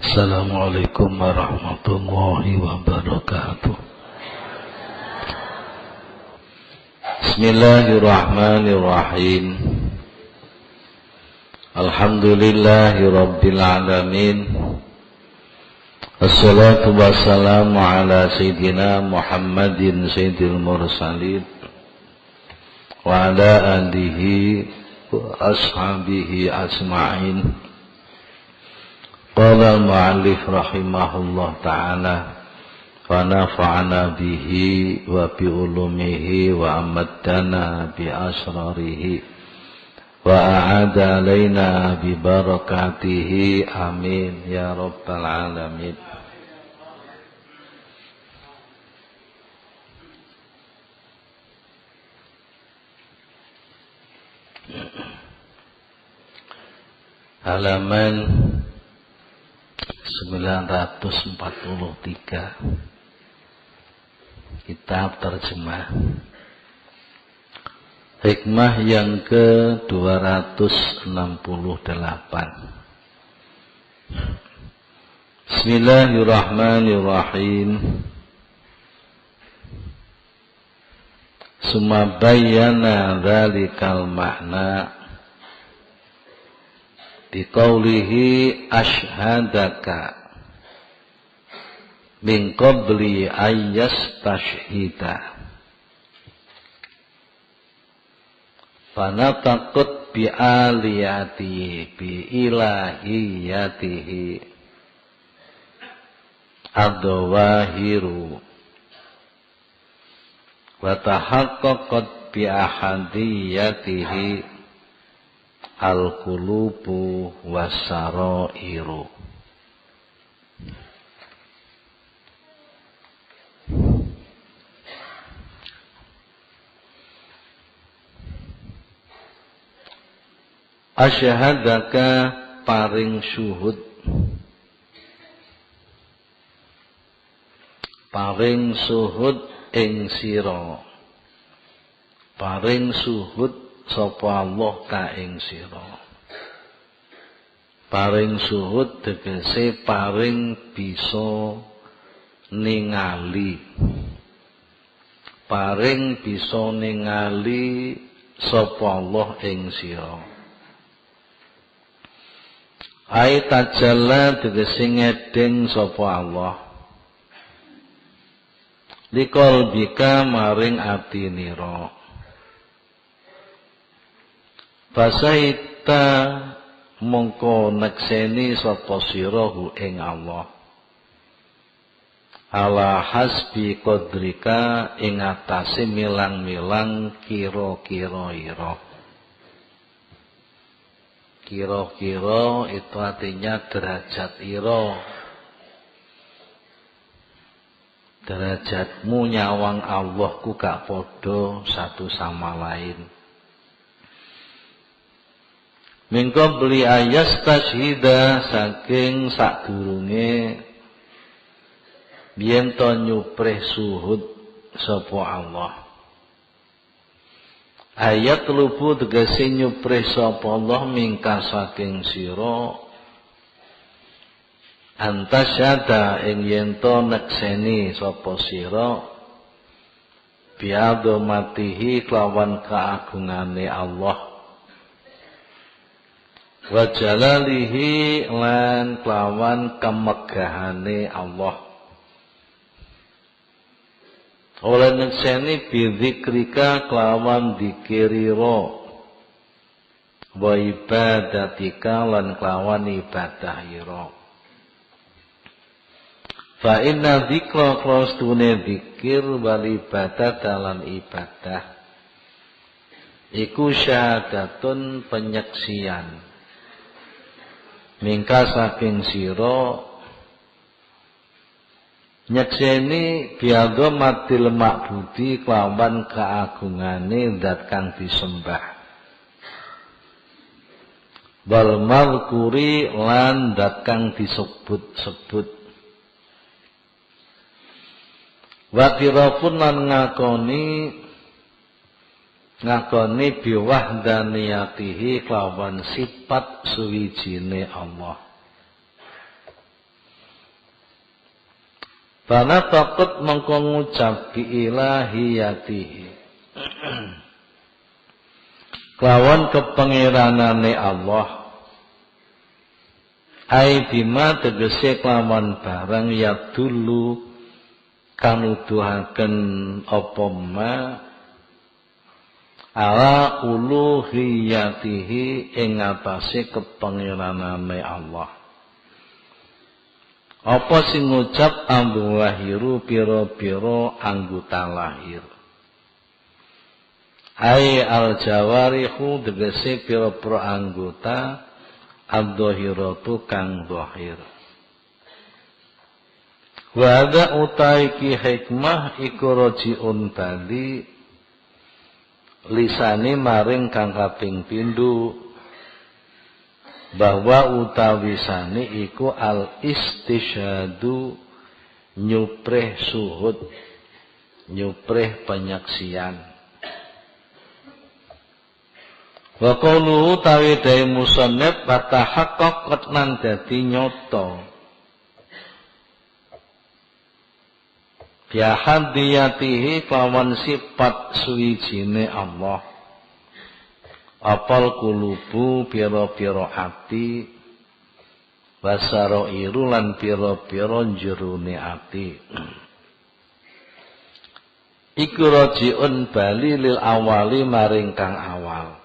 Assalamualaikum warahmatullahi wabarakatuh. Bismillahirrahmanirrahim. Alhamdulillahi rabbil alamin. Assalatu wassalamu ala sayyidina Muhammadin sayyidil mursalin wa ala alihi wa ashabihi ajma'in. Qala al-mu'allif rahimahullah ta'ala wa nafa'ana bihi wa bi ulumihi wa amaddana bi asrarihi wa a'ada alaina bi barakatihi amin ya rabbal alamin. Halaman 943 Kitab Terjemah. Hikmah yang ke-268. Bismillahirrahmanirrahim. Summa bayyana dzalikal makna biqaulihi ashhadaka min qabli ayyastashhida fanataqut bi aliyatihi bi ilahiyatihi ad-dawahiru wa tahaqqaqat bi ahadiyatihi al-qulubu was-sarairu. Asyhadaka paring syuhud, paring syuhud ing sira, paring syuhud sapa Allah ka ing sira. Paring syuhud tegese paring bisa ningali, paring bisa ningali sapa Allah ing sira. Ai tajalla tegese ngedeng sapa Allah likol bika maring atinira. Fasaita mongko nekseni sapa sirahu ing Allah ala hasbi qadrika ing atase milang-milang kira-kira ira. Kira-kira itu artinya derajat ira. Derajatmu nyawang Allah ku gak padha satu sama lain. Mingko beli ayas tasyhida saking sadurunge biyen to nyuprih suhud sapa Allah. Ayat lubu tegese nyuprih sapa Allah mingka saking sira antasyada ing yen to nekseni sapa sira bi'adzamatihi kelawan keagungane Allah wa jalalihi lan kelawan kemegahane Allah. Oleh nekseni bidzikrika kelawan dikirira wa ibadatika lan kelawan ibadah ira. Fa inna dzikra krastune dzikir wal ibadah lan ibadah iku syahadatun penyaksian mingka saking sira nyekseni bi'adzamatil ma'budi kelawan keagungane zat kang disembah wal mazkuri lan zat kang disebut-sebut wa tirafun lan ngakoni biwahdaniyatihi kelawan sifat suwijine Allah. Bana takut mengko ngucap bi ilahiyatihi kelawan kepengiranane Allah, ai bima tegese kelawan barang ya dulu kang nuduhaken apa ma ala uluhiyatihi ing atase kepengiranane Allah. Apa sing ngucap ambu lahiru pira-pira anggota lahir. Ai al-jawarihu tegese pira-pira anggota ad-dhahiratu kang dhahir. Wa ada utaiki hikmah iku rajiun bali lisane maring kang kaping pindho bahwa utawisane iku al-istisyadu nyupreh suhud, nyupreh penyaksian. Wa qawluhu tawidai musannif patahaqqaqat nan dadi nyata biahadiyatihi kelawan sifat suwijine Allah. Apal kulubu pira-pira ati wasarairu lan pira-pira jerone ati. Iku rajiun bali lil awali maring kang awal.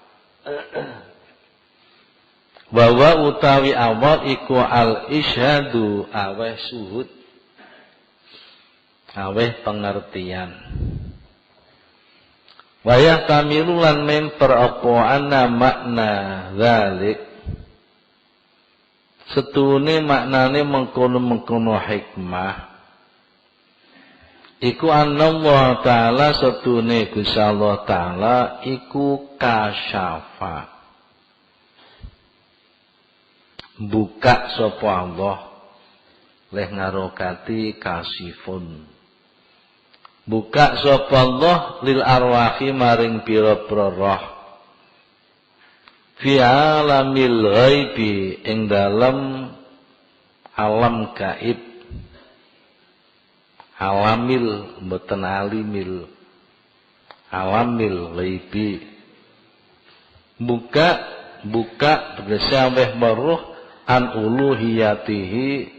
Bahwa utawi awal iku al isyhadu aweh suhud, aweh pengertian. Wayah kamilulan memper apa anna makna dzalik setune maknane mengkono-mengkono hikmah iku Allah taala setune Gusti Allah taala iku kasyafa buka sapa Allah leh ngarokati kasifun buka sapa Allah lil arwahi maring pira-pira roh fi alamil ghaibi ing dalem alam gaib alamil mboten alimil alamil ghaibi buka tegese weh meruh an uluhiyatihi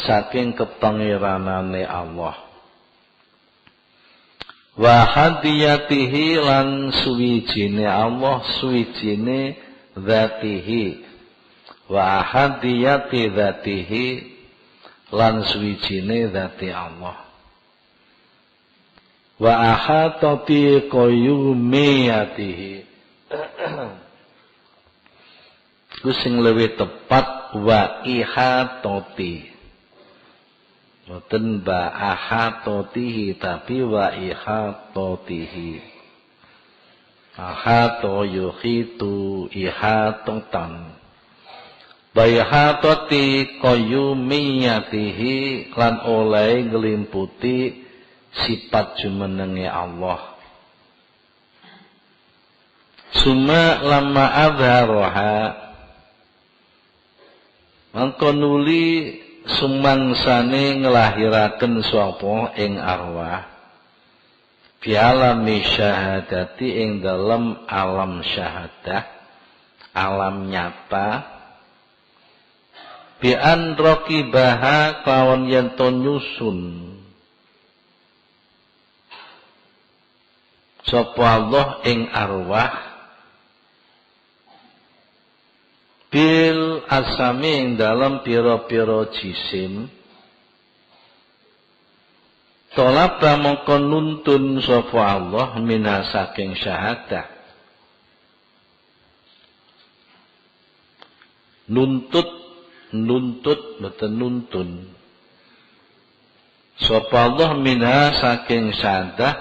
saking kepengiranane Allah wa hadiyatihi lan suwijine Allah suwijine dzatihi wa hadiyati dzatihi lan suwijine dzati Allah wa ahatati qayyumiyatihi ku sing luwih tepat wa ihatati boten ba ahatotihi tapi wa ihatotihi ahato yuhitu ihatotan wa ihatoti qayyumiyatihi lan oleh nglimputi sifat jumenenge Allah summa lamma adharaha mangko nuli sumangsane ngelahiraken sapa ing arwah bialami syahadati ing dalam alam syahadah alam nyata bi an raqibaha kawan yen to nyusun sapa Allah ing arwah bil asami ing dalam pira-pira jisim tolak mongko nuntun sapa Allah minha saking syahadah nuntut mboten nuntun sapa Allah minha saking syahadah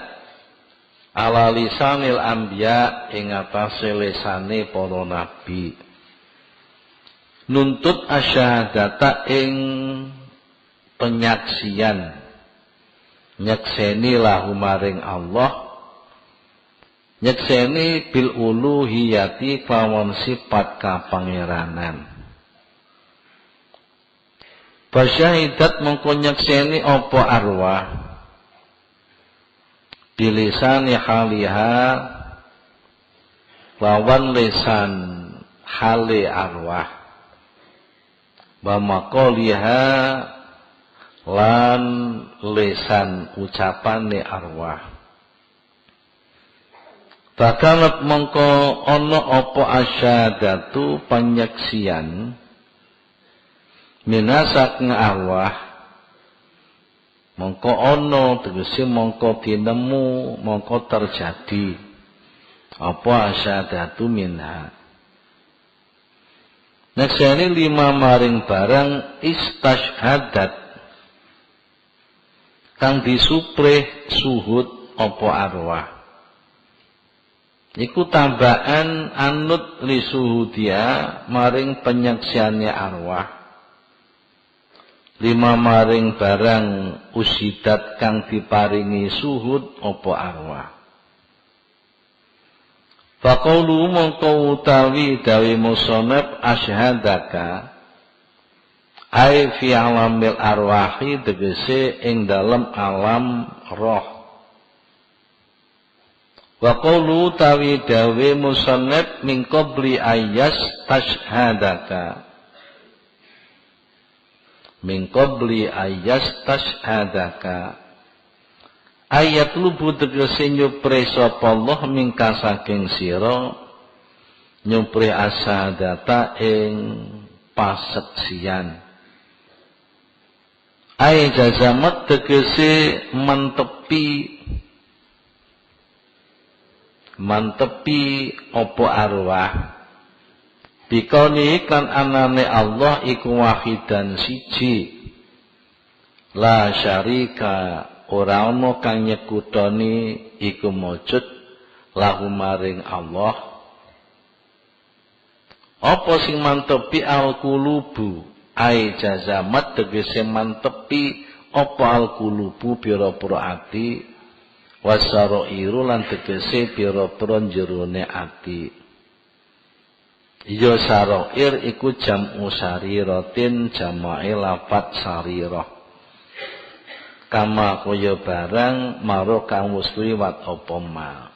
ala lisanil anbiya ing atase lisane para nabi nuntut asyhadata ing penyaksian nyekseni lahu maring Allah nyekseni bil uluhiyati kelawan sifat kapangeranan Fasyahidat mongko nyekseni apa arwah bilisani haliha lawan lisan hale arwah wa maqaliha lan lisan ucapane arwah. Bakalat mongko ana apa asyadatu penyaksian minasak arwah mongko ana tegese mongko dinemu mongko terjadi apa asyadatu minha. Nekseni 5 maring barang istashhadat kang disuprih suhud apa arwah. Iku tambahan anut li suhudia maring penyaksiannya arwah. 5 maring barang usidat kang diparingi suhud apa arwah. Faqaulu mongko utawi dawe musannaf asyhadaka ai fi alamil arwahi tegese ing dalem alam roh. Wa qawlu tawi dawe musannaf min qabli ayyas tashhadaka min qabli ayyas tashhadaka ayat lubu tegese nyupre sapa Allah mingka saking sira nyupre asadata ing paseksian ay jazamat tegese mantepi opo arwah bikauni kan anane Allah iku wahidan siji la syarika ora ana kang nyekutoni iku mujud lahu maring Allah. Apa sing mantepi al-qulubu ai jazamat tegese mantepi apa al-qulubu pira-pira ati wasarairu lan tegese pira-pira jerone ati. Ya sarair iku jam'u sariratin jama'i lafat sarirah. Kama kaya barang maro kang wis liwat apa ma.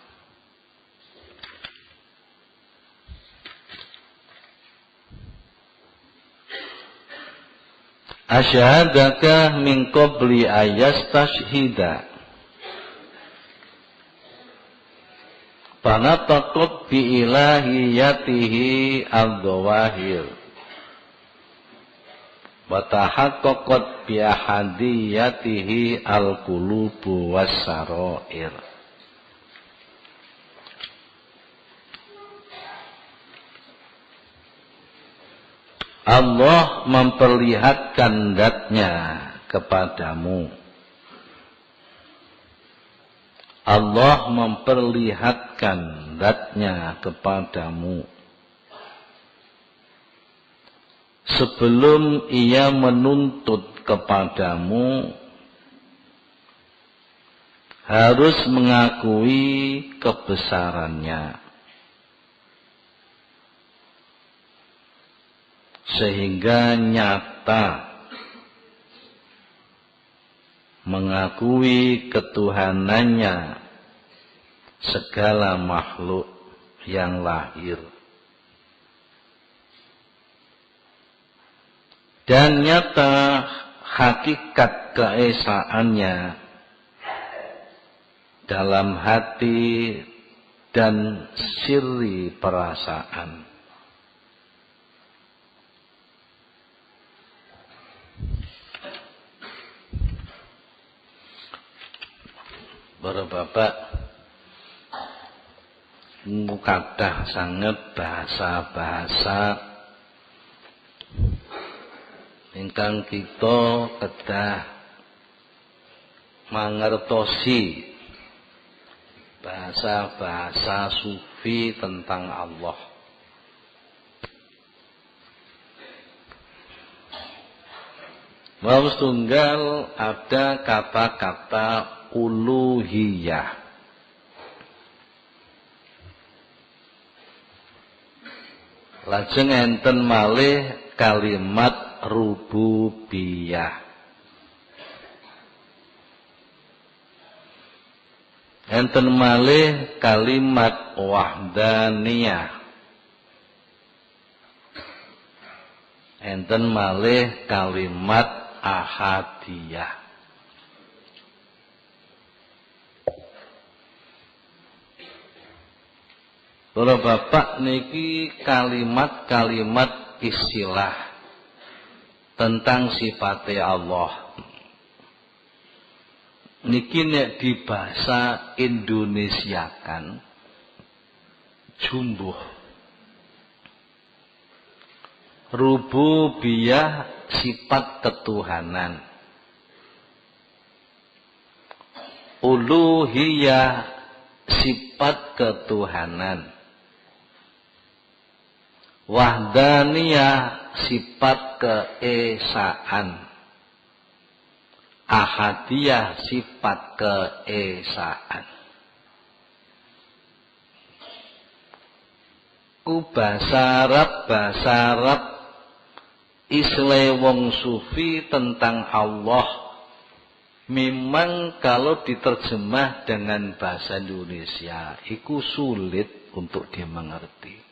Asyhadaka min qabli ayastashhida Panataqut bi ilahiyatihi al-zawahir wa tahaqqaqat bi ahadiyatihi al-qulubu was-sarair. Allah memperlihatkan zatnya kepadamu. Allah memperlihatkan zatnya kepadamu sebelum ia menuntut kepadamu harus mengakui kebesarannya sehingga nyata mengakui ketuhanannya segala makhluk yang lahir dan nyata hakikat keesaannya dalam hati dan sirri perasaan. Para bapak mukadah sangat bahasa-bahasa ingkang kita kedah mangertosi bahasa-bahasa sufi tentang Allah. Bahwa tunggal ada kata-kata uluhiyah. Lajeng enten malih kalimat rububiyah. Enten malih kalimat wahdaniyah. Enten malih kalimat ahadiyah. Para bapak niki kalimat-kalimat istilah tentang sifatnya Allah. Niki nek di bahasa Indonesiakan jumbuh. Rububiyah sifat ketuhanan. Uluhiyah sifat ketuhanan. Wahdaniyah sifat keesaan. Ahadiyah sifat keesaan. Bahasa Arab istilah wong sufi tentang Allah memang kalau diterjemah dengan bahasa Indonesia itu sulit untuk dimengerti.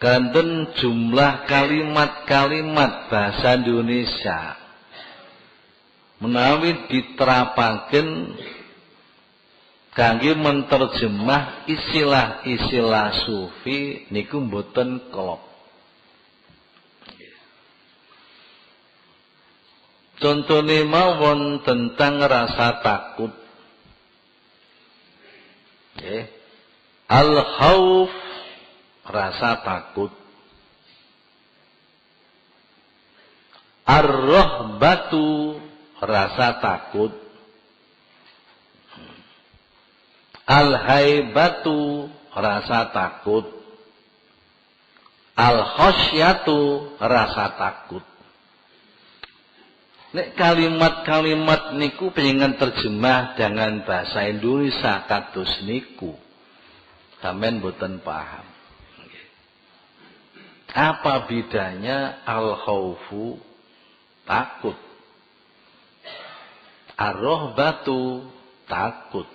Ganten jumlah kalimat-kalimat bahasa Indonesia menawi diterapaken kangge menterjemah istilah-istilah sufi niku mboten klop. Contohnya mawon tentang rasa takut. Al-khauf rasa takut. Ar-rahbatu rasa takut. Al-haibatu rasa takut. Al-khosyatu rasa takut. Nek kalimat-kalimat niku pengen terjemah dengan bahasa Indonesia kados niku sampean boten paham. Apa bedanya al-khaufu takut, ar-rahbatu takut,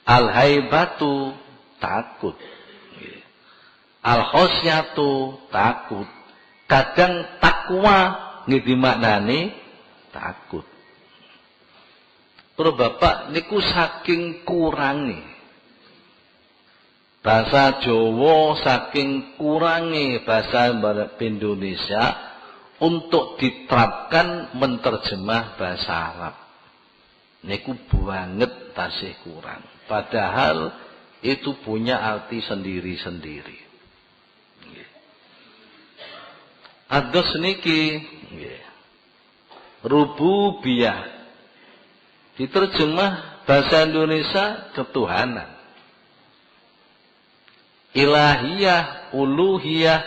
al-haibatu takut, al-khosyatu takut. Kadang takwa nggih maknane takut. Para bapak niku saking kurange bahasa Jawa, saking kurange bahasa Indonesia untuk diterapkan menterjemah bahasa Arab. Niku banget tasih kurang. Padahal itu punya arti sendiri-sendiri. Ados niki rububiyah diterjemah bahasa Indonesia ketuhanan. Ilahiyah, uluhiyah,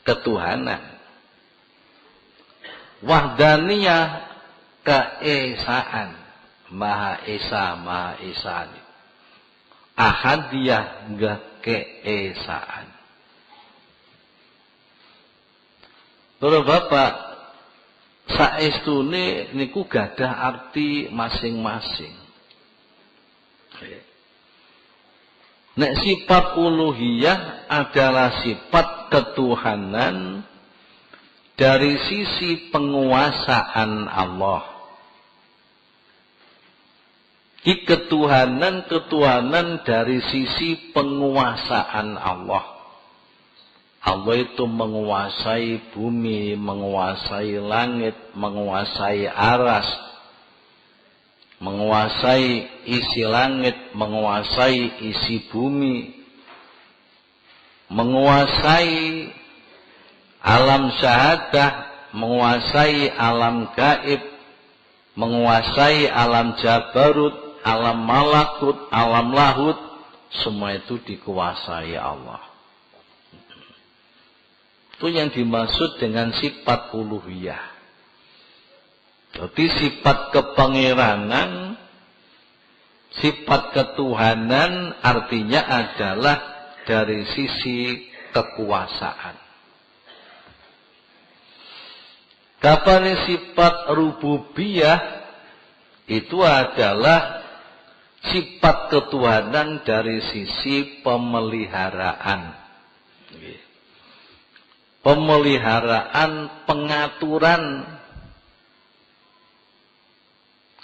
ketuhanan. Wahdaniyah, keesaan, maha esa, maha esani. Ahadiyah, keesaan. Para bapak, saestune niku gadah arti masing-masing. Nek sifat uluhiyah adalah sifat ketuhanan dari sisi penguasaan Allah. Ketuhanan dari sisi penguasaan Allah. Allah itu menguasai bumi, menguasai langit, menguasai aras, menguasai isi langit, menguasai isi bumi, menguasai alam syahadah, menguasai alam gaib, menguasai alam jabarut, alam malakut, alam lahut, semua itu dikuasai Allah. Itu yang dimaksud dengan sifat uluhiyah. Jadi sifat kepangeranan, sifat ketuhanan artinya adalah dari sisi kekuasaan. Kapan sifat rububiyah itu adalah sifat ketuhanan dari sisi pemeliharaan. Pemeliharaan, pengaturan.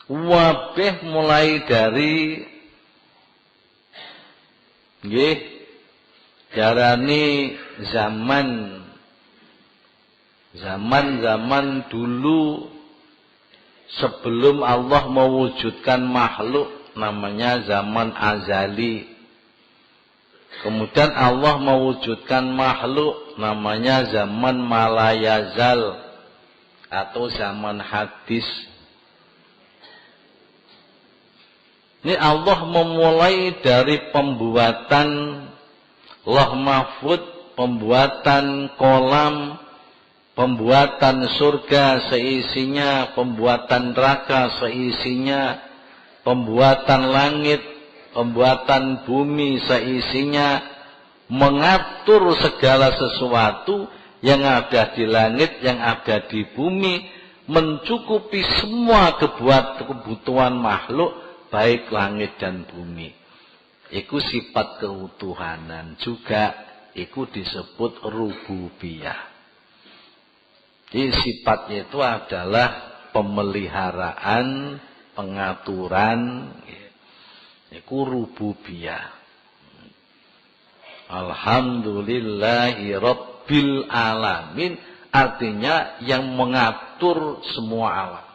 Wabeh mulai dari jarani zaman dulu sebelum Allah mewujudkan makhluk namanya zaman azali. Kemudian Allah mewujudkan makhluk namanya zaman malayazal atau zaman hadis. Ini Allah memulai dari pembuatan Lauh Mahfud, pembuatan kolam, pembuatan surga seisinya, pembuatan neraka seisinya, pembuatan langit, pembuatan bumi seisinya, mengatur segala sesuatu yang ada di langit, yang ada di bumi, mencukupi semua kebutuhan makhluk, baik langit dan bumi. Iku sifat keutuhanan juga, iku disebut rububiyah. Jadi sifatnya itu adalah pemeliharaan, pengaturan, iku rububiyah. Alhamdulillahi Rabbil Alamin, artinya yang mengatur semua alam,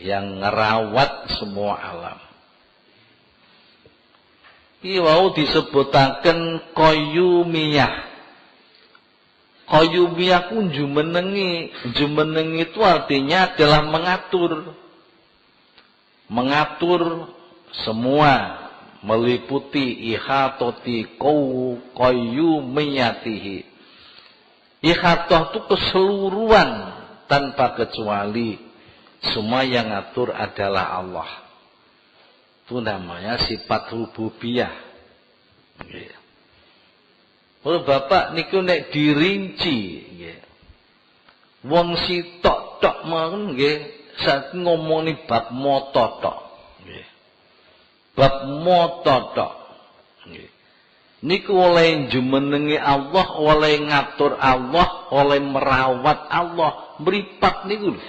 yang ngerawat semua alam. Iki wau disebutaken qayyumiyah. Qayyumiyah ku jumenengi. Jumenengi itu artinya adalah mengatur. Mengatur semua, meliputi ihatoti qayyumiyatihi. Ihatoh itu keseluruhan tanpa kecuali. Semua yang ngatur adalah Allah. Itu namanya sifat rububiyah. Oh Bapak niku nek dirinci, wong sitok tok mawon nggih, sak ngomongni bab mata tok. Bab mata tok. Niku oleh jumenengi Allah, oleh ngatur Allah, oleh merawat Allah, mripat niku lho.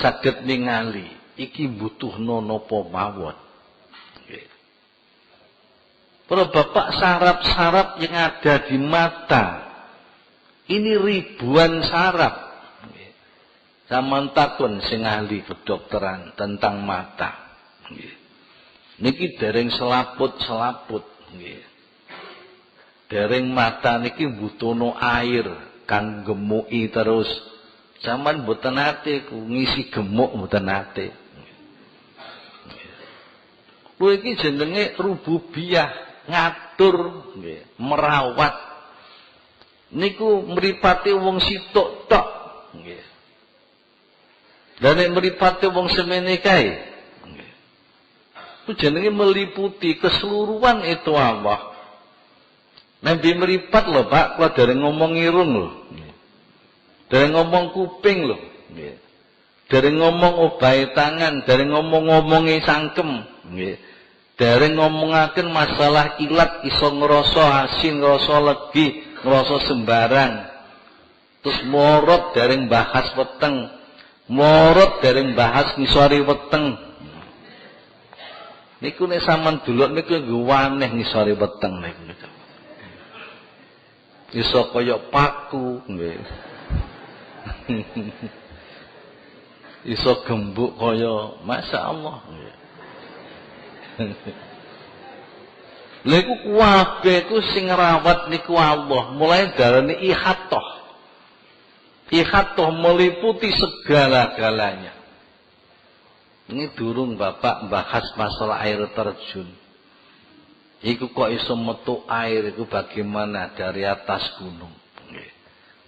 Saged ningali iki butuhno napa mawon. Para bapak, saraf-saraf yang ada di mata ini ribuan saraf. Zaman takun sing ahli kedokteran tentang mata. Niki dereng selaput-selaput. Dereng mata niki butuhno air kang gemuki terus. Zaman mboten nate ngisi gemuk mboten nate. Kuwi iki jenenge rububiyah, ngatur nggih, merawat. Niku mripate wong sitok tok nggih. Lah nek mripate wong semene kae nggih. Ku jenenge meliputi keseluruhan itu Allah. Nek mripat lho Pak, kula dereng ngomong irung lho. Dereng ngomong kuping lho, nggih. Dereng ngomong obahe tangan, dereng ngomong-ngomongi sangkem, nggih. Dereng ngomongaken masalah ilat, iso ngrasa asin, ngrasa legi, ngrasa sembarang. Terus morot dereng bahas weteng, morot dereng bahas ngisori weteng. Niku nek sampean delok niku waneh ngisori weteng niku. Iso kaya paku, nggih. Iso gembuk kaya masyaallah. Lha iku kabeh ku sing ngrawat niku Allah, mulai darane ihatoh. Ihatoh meliputi segala-galanya. Ini durung Bapak bahas masalah air terjun. Iku kok iso metu air iku bagaimana dari atas gunung.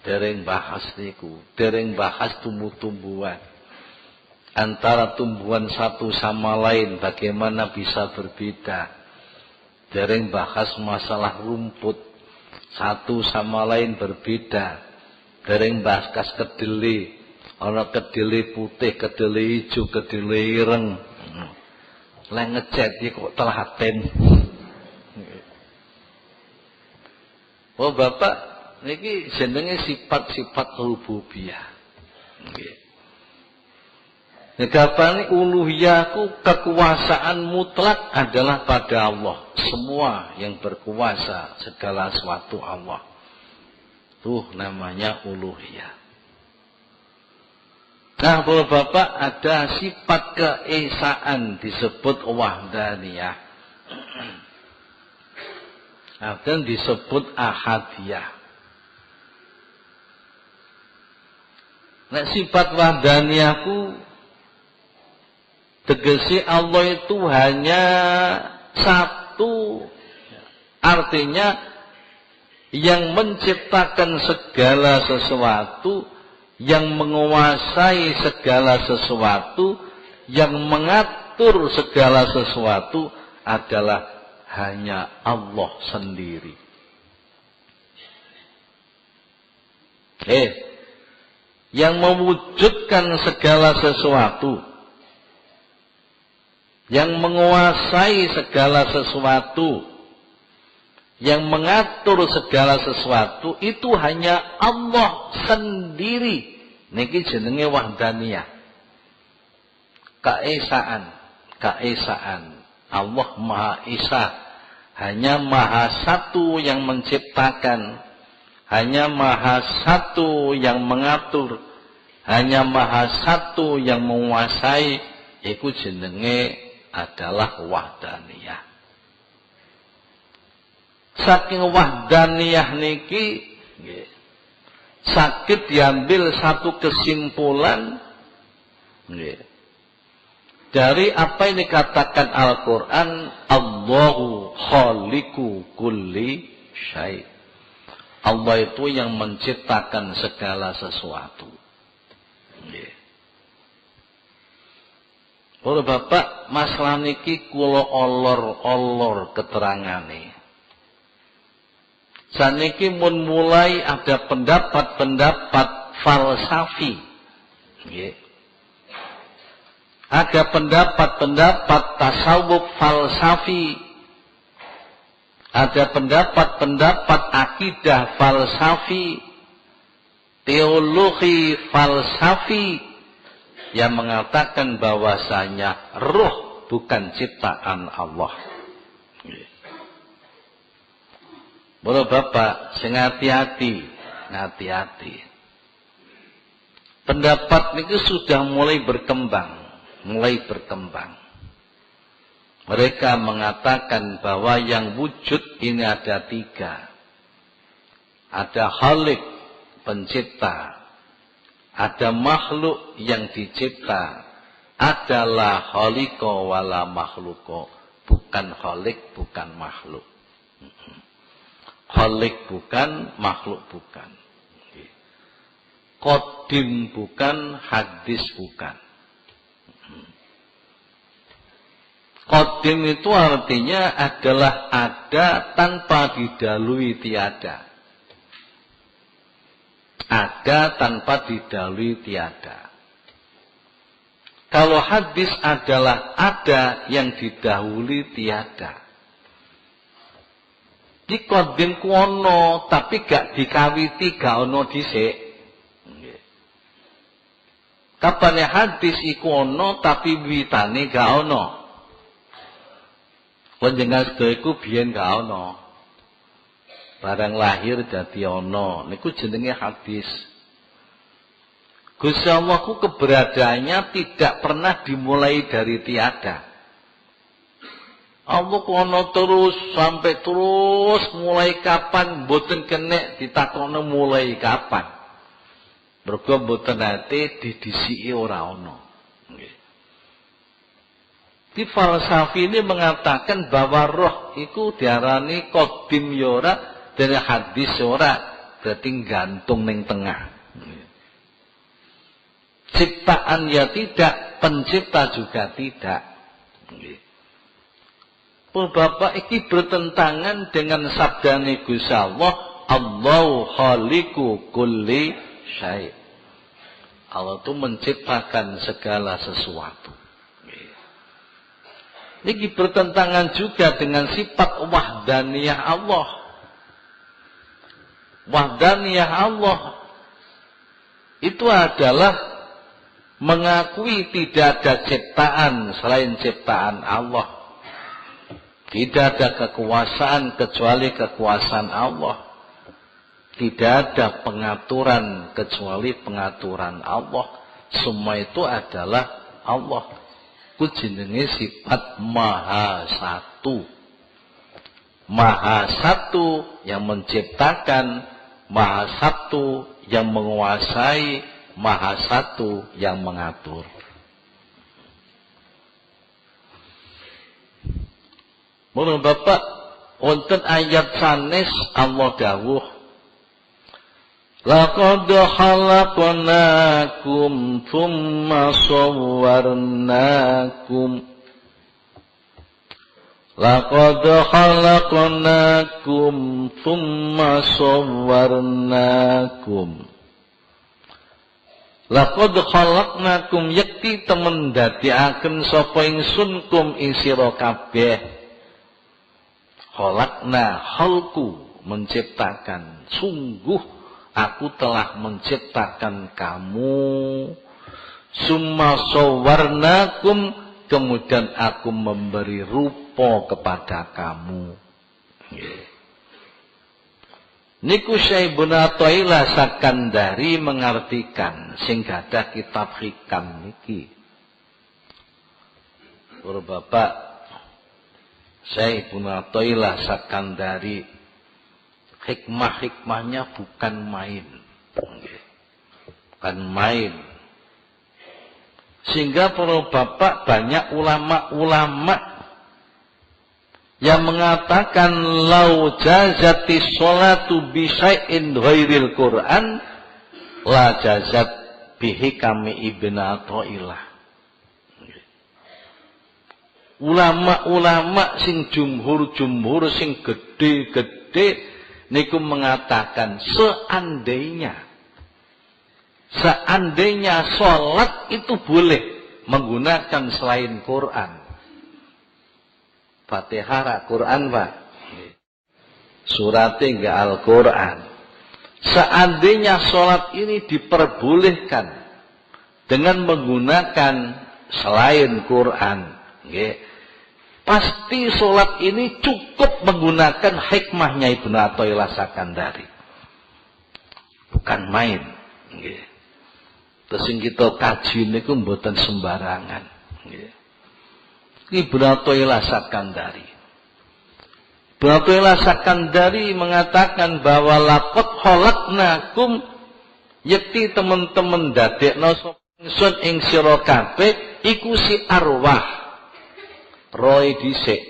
Dereng bahas niku, dereng bahas tumbuh-tumbuhan. Antara tumbuhan satu sama lain bagaimana bisa berbeda. dereng bahas masalah rumput, satu sama lain berbeda, dereng bahas kedele, ana kedele putih, kedele hijau, kedele ireng. Lah ngecet iki kok telaten. Oh Bapak, niki jenenge sifat-sifat rububiyah. Nggih. Negapane uluhiyah ku kekuasaan mutlak adalah pada Allah. Semua yang berkuasa segala sesuatu Allah. Tuh namanya uluhiyah. Nah, Bapak, ada sifat keesaan disebut wahdaniyah. Dan disebut ahadiyah. Nah, sifat wahdaniyah ku tegese Allah itu hanya satu, artinya yang menciptakan segala sesuatu, yang menguasai segala sesuatu, yang mengatur segala sesuatu adalah hanya Allah sendiri. Yang mewujudkan segala sesuatu, yang menguasai segala sesuatu, yang mengatur segala sesuatu itu hanya Allah sendiri. Niki jenenge wahdaniyah. Keesaan. Allah Maha Esa, hanya Maha Satu yang menciptakan, hanya Maha Satu yang mengatur, hanya Maha Satu yang menguasai. Iku jenenge adalah wahdaniyah. Saking wahdaniyah niki sakit diambil satu kesimpulan dari apa yang dikatakan Al-Quran, Allahu khaliqu kulli syai'. Allah itu yang menciptakan segala sesuatu. Ora Bapak, masalah niki kula olor-olor keterangane. Saniki mun mulai ada pendapat-pendapat falsafi. Nggih. Ada pendapat-pendapat tasawuf falsafi. Ada pendapat-pendapat akidah falsafi, teologi falsafi yang mengatakan bahwasanya roh bukan ciptaan Allah. Bapak Bapak, sing hati-hati. Pendapat itu sudah mulai berkembang. Mereka mengatakan bahwa yang wujud ini ada 3. Ada Khalik, pencipta. Ada makhluk yang dicipta. Adalah khaliqa wala makhluqa. Bukan khalik, bukan makhluk. Khalik bukan, makhluk bukan. Qadim bukan, hadis bukan. Qadim itu artinya adalah ada tanpa didahului tiada. Ada tanpa didahului tiada. Kalau hadis adalah ada yang didahului tiada. Di qadim ku ono tapi gak dikawiti gak ono dhisik. Kapane hadis iku ono tapi wiwitane gak ono. Panjenengan sedaya iku biyen gak ono. Barang lahir dadi ono, niku jenenge hadis. Gusti Allah ku keberadaannya tidak pernah dimulai dari tiada. Allah ku ono terus sampai terus, mulai kapan mboten kenek ditakoni mulai kapan. Mergo mboten nate didhisiki ora ono. Nggih. Di falsafi ini mengatakan bahwa roh iku diarani qadim ya ora, dari hadis ora, berarti gantung ning tengah. Ciptaan ya tidak, pencipta juga tidak. Bapak iki bertentangan dengan sabdane Gusti Allah, Allahu khaliqu kulli syai'. Allah itu menciptakan segala sesuatu. Ini bertentangan juga dengan sifat wahdaniyah Allah. Wahdaniyah Allah itu adalah mengakui tidak ada ciptaan selain ciptaan Allah. Tidak ada kekuasaan kecuali kekuasaan Allah. Tidak ada pengaturan kecuali pengaturan Allah. Semua itu adalah Allah. Ku jenenge sifat Maha Satu. Maha Satu yang menciptakan, Maha Satu yang menguasai, Maha Satu yang mengatur. Menurut Bapak, wonten ayat sanes Allah dawuh, laqad khalaqnakum tsumma sawwarnakum. Laqad khalaqnakum tsumma sawwarnakum. Laqad khalaqnakum yakti temen dadiaken sapa ingsun kum ing sira kabeh. Khalaqna khalqu menciptakan, sungguh aku telah menciptakan kamu. Summa sawwarnakum, kemudian aku memberi rupa kepada kamu. Niku Syekh Ibnu Athaillah Sakandari mengartikan sing gadah kitab hikam niki. Para bapak, Syekh Ibnu Athaillah Sakandari hikmah-hikmahnya bukan main. Bukan main. Sehingga para bapak banyak ulama-ulama yang mengatakan lau jazati sholatu bi syai'in ghairil Quran la jazat bihi kami Ibnu Athaillah. Ulama-ulama sing jumhur sing gede-gede niku mengatakan seandainya sholat itu boleh menggunakan selain Quran. Fatihah Quran Pak. Surat enggak Al-Quran. Seandainya sholat ini diperbolehkan dengan menggunakan selain Quran, pasti sholat ini cukup menggunakan hikmahnya Ibnu Athaillah Sakandari. Bukan main. Terus yang kita kaji ini mboten sembarangan. Ibnu Athaillah Sakandari. Ibnu Athaillah Sakandari mengatakan bahwa laqad khalaqnakum yakti teman-teman dadekno ingsun ing sira kabeh iku si arwah. Roy dhisik.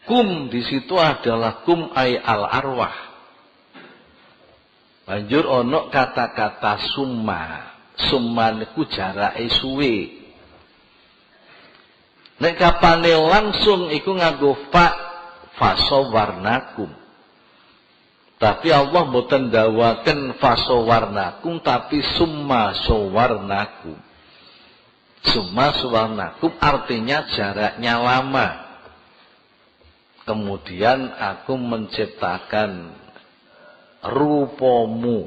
Kum di situ adalah kum ay al arwah. Banjur ono kata-kata summa. Summa niku jarake suwe. Nek kapane langsung iku nganggo fasawarnakum. Tapi Allah mboten dawaken fasawarnakum tapi summa sawarnakum. Summa sawarnakum artinya jaraknya lama. Kemudian aku menciptakan rupamu.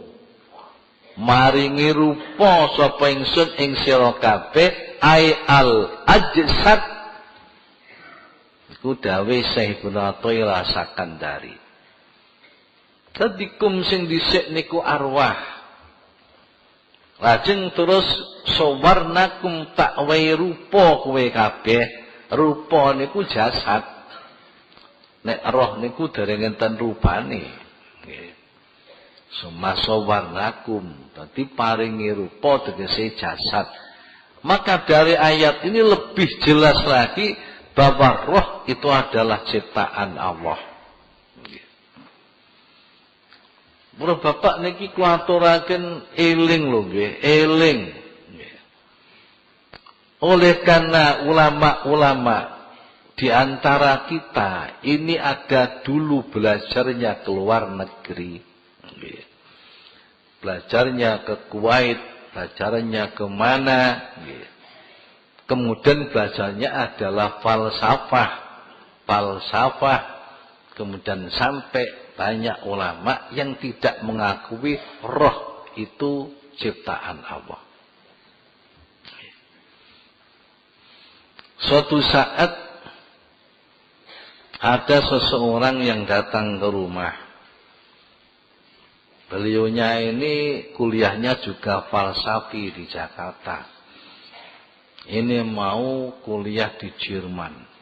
Maringi rupa sapa ingsun ing sira kabeh ai al ajsad. Iku dawuh Syekh Ibnu Athaillah Sakandari. Dadi kum sing dhisik niku arwah. Lajeng terus sawarnakum takwai rupa kowe kabeh. Rupa niku jasad. Nek roh niku dereng enten rupane. Nggih. Sumasa warnakum. Dadi paringi rupa tegese jasad. Maka dari ayat ini lebih jelas lagi bahwa roh itu adalah ciptaan Allah. Para bapak niki kuaturaken eling lho nggih, eling. Oleh karena ulama-ulama di antara kita ini ada dulu belajarnya ke luar negeri, belajarnya ke Kuwait, belajarnya kemana, kemudian belajarnya adalah falsafah, kemudian sampai banyak ulama yang tidak mengakui roh itu ciptaan Allah. Suatu saat ada seseorang yang datang ke rumah. Beliaunya ini kuliahnya juga falsafi di Jakarta. Ini mau kuliah di Jerman.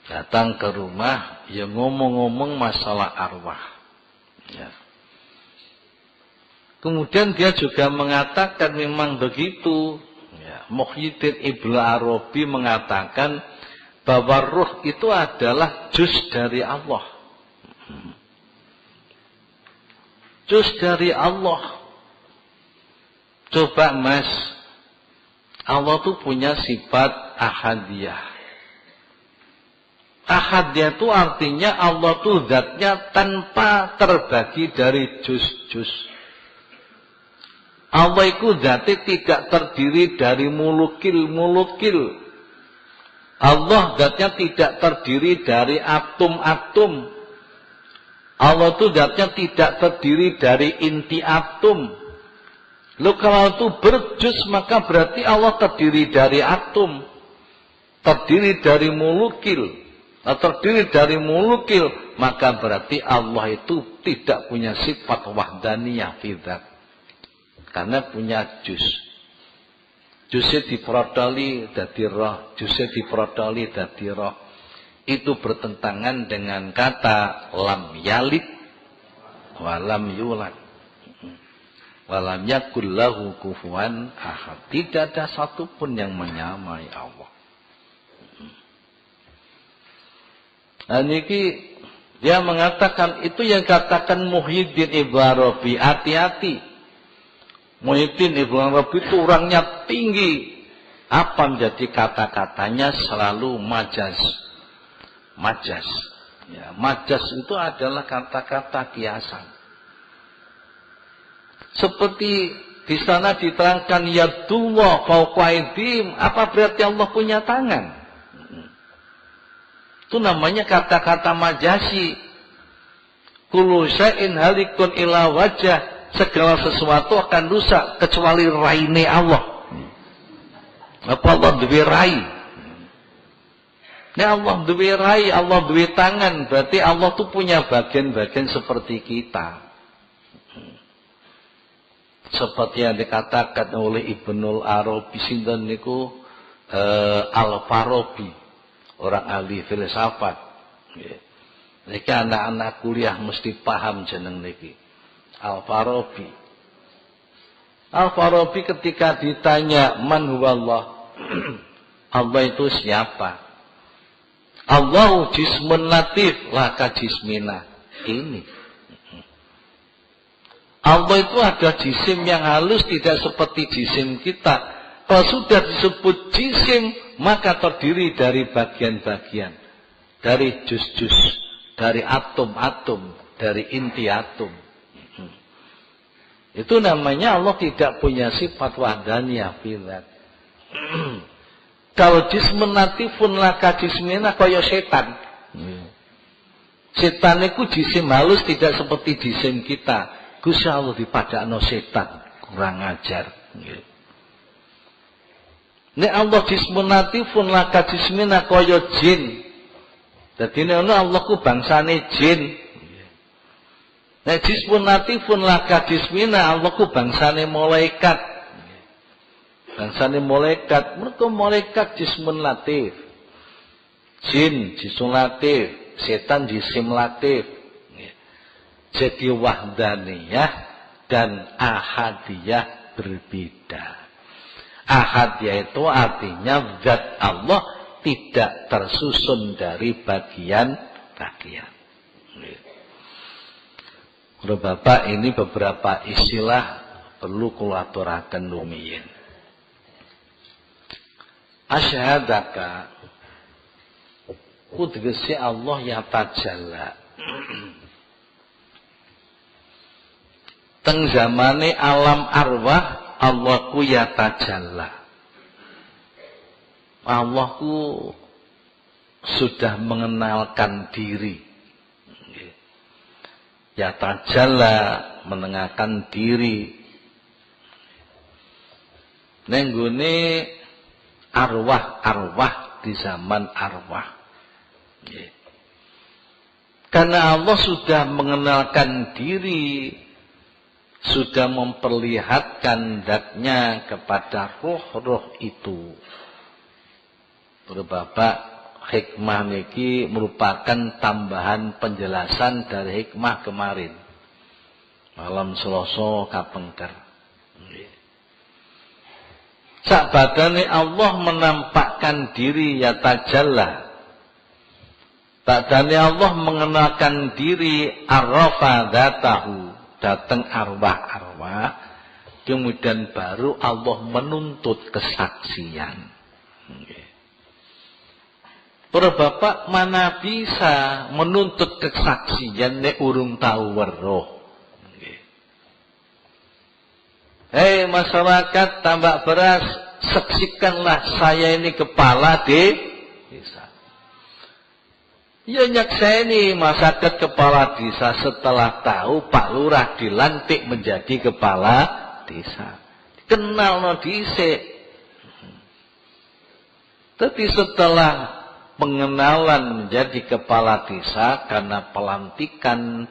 Datang ke rumah, ya ngomong-ngomong masalah arwah. Ya. Kemudian dia juga mengatakan memang begitu. Ya. Muhyiddin Ibnu Arabi mengatakan bahwa ruh itu adalah juz dari Allah. Juz dari Allah. Coba mas, Allah tuh punya sifat ahadiyah. Ahadiyah itu artinya Allah tuh zatnya tanpa terbagi dari juz-juz. Allah itu zatnya tidak terdiri dari mulukil. Allah zatnya tidak terdiri dari atom-atom. Allah itu zatnya tidak terdiri dari inti atom. Lalu kalau itu berjuz maka berarti Allah terdiri dari atom. Terdiri dari mulukil. Terdiri dari mulukil. Maka berarti Allah itu tidak punya sifat wahdaniyah fidzat. Karena punya juz. Juznya diprodoli dadi roh. Juznya diprodoli dadi roh. Itu bertentangan dengan kata lam yalid walam yulad. Walam yakul lahu kufuwan ahad. Tidak ada satupun yang menyamai Allah. Nah niki dia mengatakan itu yang katakan Muhyiddin Ibnu Arabi, hati-hati. Muhyiddin Ibnu Arabi itu orangnya tinggi. Apa menjadi kata-katanya selalu majaz. Majaz. Ya, majaz itu adalah kata-kata kiasan. Seperti di sana diterangkan yadullah fawqa aydihim, apa berarti Allah punya tangan? Itu namanya kata-kata majasi. Kullu syai'in halikun ila wajah, segala sesuatu akan rusak kecuali raine Allah. Apa Allah duwe rai? Ini Allah duwe rai, Allah duwe tangan, berarti Allah tuh punya bagian-bagian seperti kita. Seperti yang dikatakan oleh Ibnul Arabi sinten niku Al-Farabi, orang ahli filsafat. Niki anak-anak kuliah mesti paham jeneng niki. Al-Farabi. Al-Farabi ketika ditanya man huwallah, Allah itu siapa? Allahu jismun latif laka jismina. Ini. Allah itu ada jisim yang halus, tidak seperti jisim kita. Kalau sudah disebut jisim, maka terdiri dari bagian-bagian. Dari juz-juz, dari atom-atom, dari inti atom. Itu namanya Allah tidak punya sifat wahdaniyah fidzat. Kalau jismun latifun laka jismina kaya setan. Setan itu jisim halus tidak seperti jisim kita. Gusti Allah dipadakno setan, kurang ajar. Nek Allah jismun latifun laka jismina kaya jin. Dadi nek Allah ku bangsane jin. Nek jismun latifun laka jismina Allah ku bangsane malaikat. Bangsane malaikat, mergo malaikat jismun latif. Jin jismun latif, setan jisim latif. Jadi wahdaniyah dan ahadiyah berbeda. Ahadiyah itu artinya zat Allah tidak tersusun dari bagian-bagian. Kalau Bapak ini beberapa istilah perlu kula aturaken rumiyin. Asyhadaka ku tegese Allah ya tajalla. Teng zamane alam arwah Allah ku ya tajalla. Allah ku sudah mengenalkan diri. Ya tajalla menengahkan diri. Nenggone arwah-arwah di zaman arwah. Karena Allah sudah mengenalkan diri, sudah memperlihatkan zatnya kepada roh-roh itu. Bapak, hikmah niki merupakan tambahan penjelasan dari hikmah kemarin. Malam Selasa kapengker. Sak badane Allah menampakkan diri ya tajalla. Badane Allah mengenalkan diri arrafa dzatahu, datang arwah-arwah, kemudian baru Allah menuntut kesaksian. Para bapak mana bisa menuntut kesaksian nek urung tahu weruh. Hei masyarakat tambak beras, saksikanlah saya ini kepala desa. Ya nyakseni masyarakat kepala desa setelah tahu Pak Lurah dilantik menjadi kepala desa. Kenal no dhisik. Tapi setelah pengenalan menjadi kepala desa karena pelantikan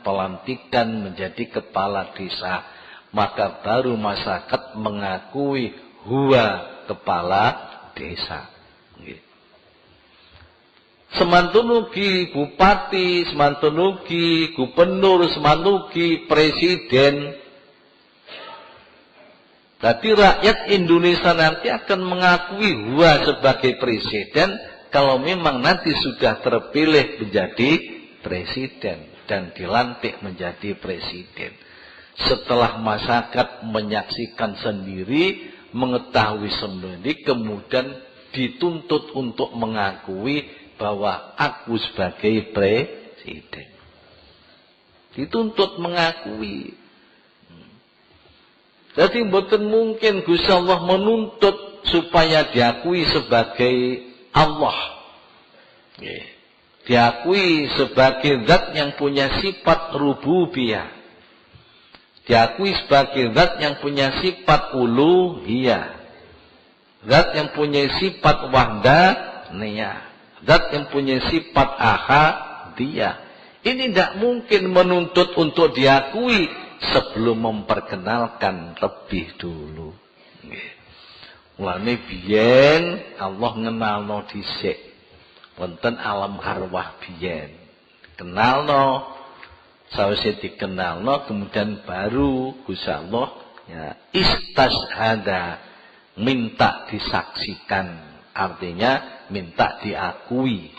menjadi kepala desa, maka baru masyarakat mengakui huwa kepala desa. Semantunugi bupati, semantunugi gubernur, semantunugi presiden. Jadi rakyat Indonesia nanti akan mengakui huwa sebagai presiden kalau memang nanti sudah terpilih menjadi presiden dan dilantik menjadi presiden. Setelah masyarakat menyaksikan sendiri, mengetahui sendiri, kemudian dituntut untuk mengakui bahwa aku sebagai presiden. Dituntut mengakui. Jadi mboten mungkin Gusti Allah menuntut supaya diakui sebagai Allah. Diakui sebagai zat yang punya sifat rububiyah. Diakui sebagai zat yang punya sifat uluhiyah. Zat yang punya sifat wahdaniyah. Zat yang punya sifat ahadiyah. Ini tidak mungkin menuntut untuk diakui sebelum memperkenalkan lebih dulu. Mulane biyen Allah ngenalno dhisik. Wonten alam arwah biyen. Kenalno. Sawise dikenalno kemudian baru Gusti Allah ya istashhada, minta disaksikan, artinya minta diakui.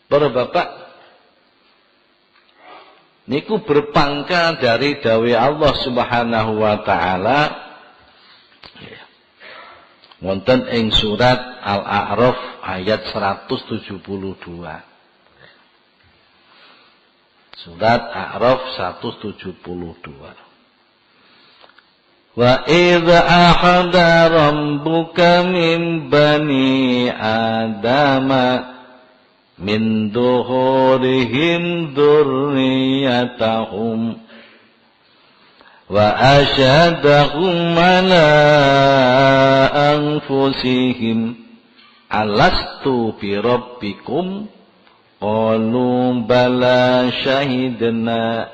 Para bapak niku berpangkal dari dawuh Allah Subhanahu wa taala wonten ing surat Al-A'raf ayat 172. Surat A'raf 172. Wa idza ahada rabbuka min bani adama min duhurihim dzurriyyatahum wa asyhadahum ala anfusihim alastu bi rabbikum qalu bala syahidna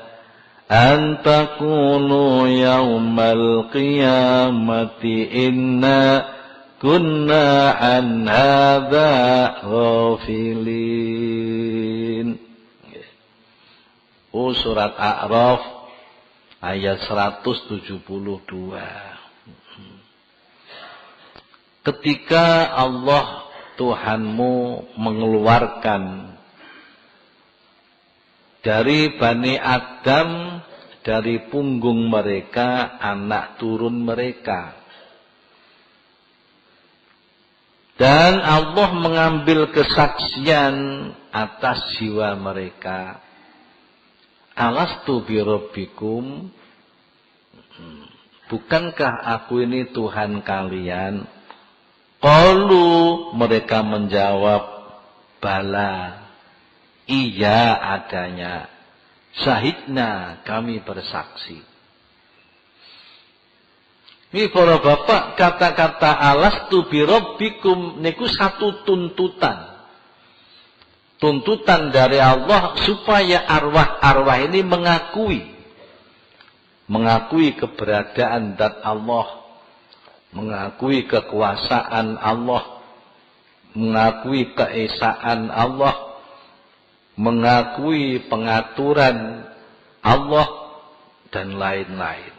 an taqulu yaumal qiyamati inna kunna an hadza ghafilin. Surat A'raf ayat 172. Ketika Allah Tuhanmu mengeluarkan dari Bani Adam, dari punggung mereka, anak turun mereka. Dan Allah mengambil kesaksian atas jiwa mereka. Alastu birabbikum, bukankah aku ini Tuhan kalian? Qalu, mereka menjawab, bala, iya adanya. Syahidna, kami bersaksi. Ini para bapak, kata-kata alastu birabbikum niku satu tuntutan. Tuntutan dari Allah supaya arwah-arwah ini mengakui keberadaan zat Allah, mengakui kekuasaan Allah, mengakui keesaan Allah, mengakui pengaturan Allah, dan lain-lain.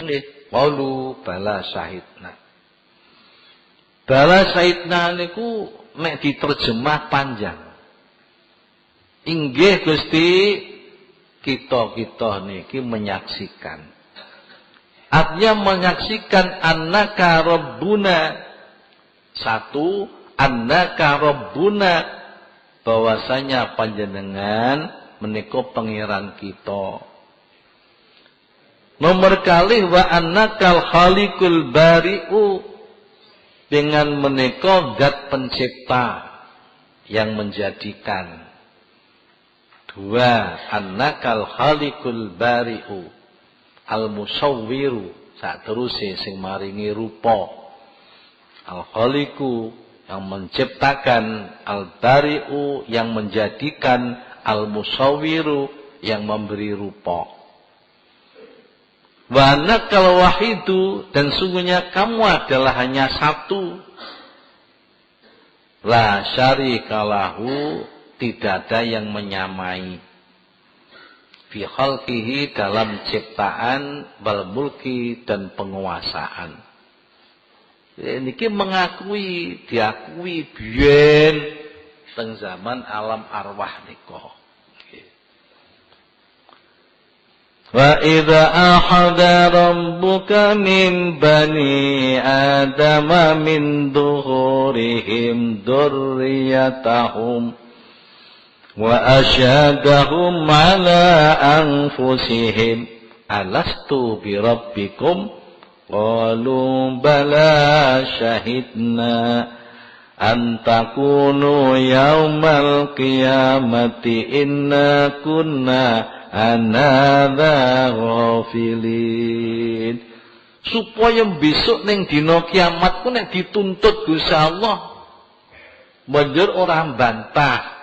Ini qalu bala syahidna. Bala syahidna niku nek diterjemah panjang. Inggih Gusti, kita niki menyaksikan. Artinya menyaksikan annaka rabbuna. Satu, annaka rabbuna, bahwasanya panjenengan menika pangeran kita. Nomor kalih wa annakal khaliqul bari'u, dengan menika zat pencipta yang menjadikan. Dua, annakal khaliqul bari'u al musawwiru, sak teruse sing maringi rupa. Al khaliqu yang menciptakan, al bari'u yang menjadikan, al musawwiru yang memberi rupa. Wa annakal wahidu, dan sungguhnya kamu adalah hanya satu. La syarika lahu, tidak ada yang menyamai. Fi khalqihi, dalam ciptaan, wal mulki, dan penguasaan. Ini mengakui, diakui biyen teng zaman alam arwah niko. Wa idza ahada rabbuka min bani adama min dhuhurihim dzurriyyatahum wa asyhadahum ala anfusihim alastu bi rabbikum qalu bala syahidna an takunu yaumal qiyamati inna kunna anadha ghafilin. Supaya besok ning dina kiamat ku nek dituntut Gusti Allah banjur orang bantah.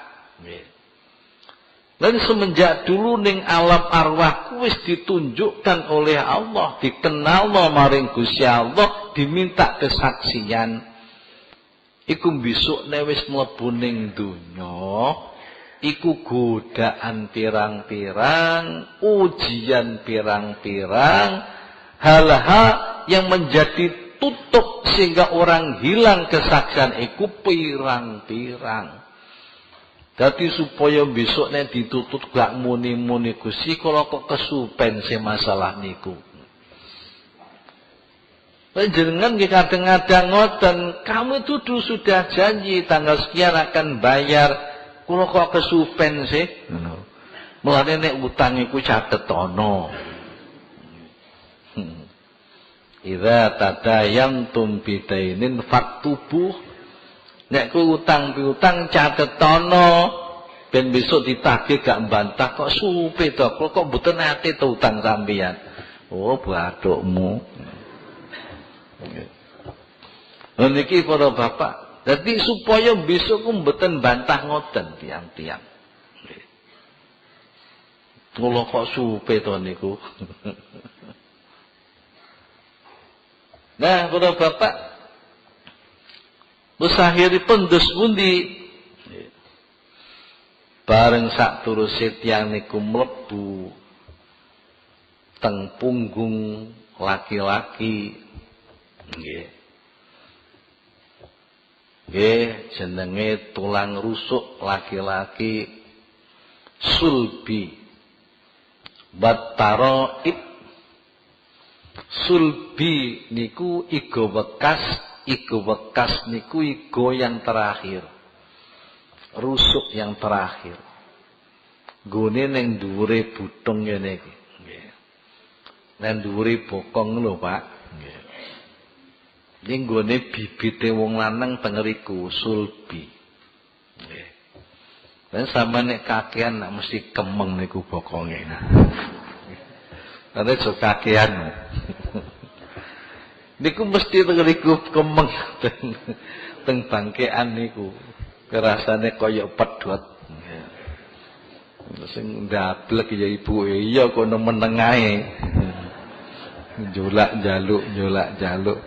Dan semenjak dulu ning alam arwah wis ditunjukkan oleh Allah, dikenal maring Gusti Allah, diminta kesaksian. Iku besok nek wis mlebu ning donya, iku godaan pirang-pirang, ujian pirang-pirang, hal-hal yang menjadi tutup sehingga orang hilang kesaksian iku pirang-pirang. Dadi supaya besok nek ditutup gak muni-muni Gusti kula kok kesupen se masalah niku. Panjenengan nggih kadang-kadang ngoten, kamu itu dulu sudah janji tanggal sekian akan bayar. Kula kok kesupen sih, mulane nek utang iku catetono. Idza tadayantum bidainin faktubuh, nek ku utang piutang catetono, ben besok ditagih gak mbantah kok supe to, kok mboten ate to utang sampeyan. Oh, bathukmu. Niki para bapak, jadi supaya besok ku mboten bantah ngoten tiang-tiang. Kula kok supe to niku. Nah, para bapak, musahiripun dus pundi? Bareng sak turuse tiyang niku mlebu teng punggung laki-laki. Nggih. Nggih, jenenge tulang rusuk laki-laki sulbi battaraib. Sulbi niku iga bekas igo bekas niku igo yang terakhir. Rusuk yang terakhir. Gune ning dhuwure butung ngene iki. Nggih. Nang dhuwure bokong lho, Pak. Nggih. Ning gone bibite wong lanang tengeriku sulbi. Nggih. Lan sampeyan nek kakean nak mesti kemeng niku bokonge. Karena aja kakean. Niku mesti tengeriku kemeng teng bangkean niku. Kerasane kaya pedhot. Sing ndablek ya ibuke iya kono meneng ae. Njolak jaluk.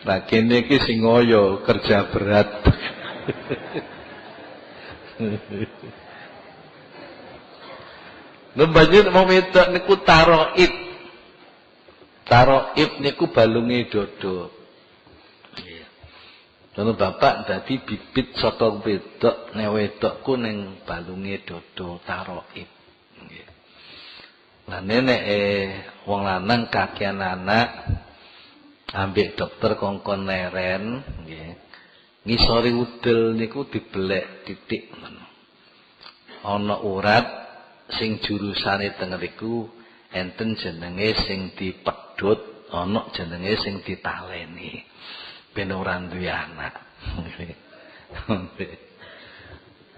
Lah kene iki sing ngoyo kerja berat. Lembanjur mau wedok niku taroib. Taroib niku balunge dodo. Lalu bapak dadi bibit saka wedok, nek wedokku ning balunge dodo taroib. Nggih. Lah nek wong lanang kakean anak ambek dokter kongkon leren, nggih. Ngisore udel niku dibelek titik ngono. Ana urat sing jurusane teng mriku enten jenenge sing dipedhut, ana jenenge sing ditaleni. Ben ora duwe anak.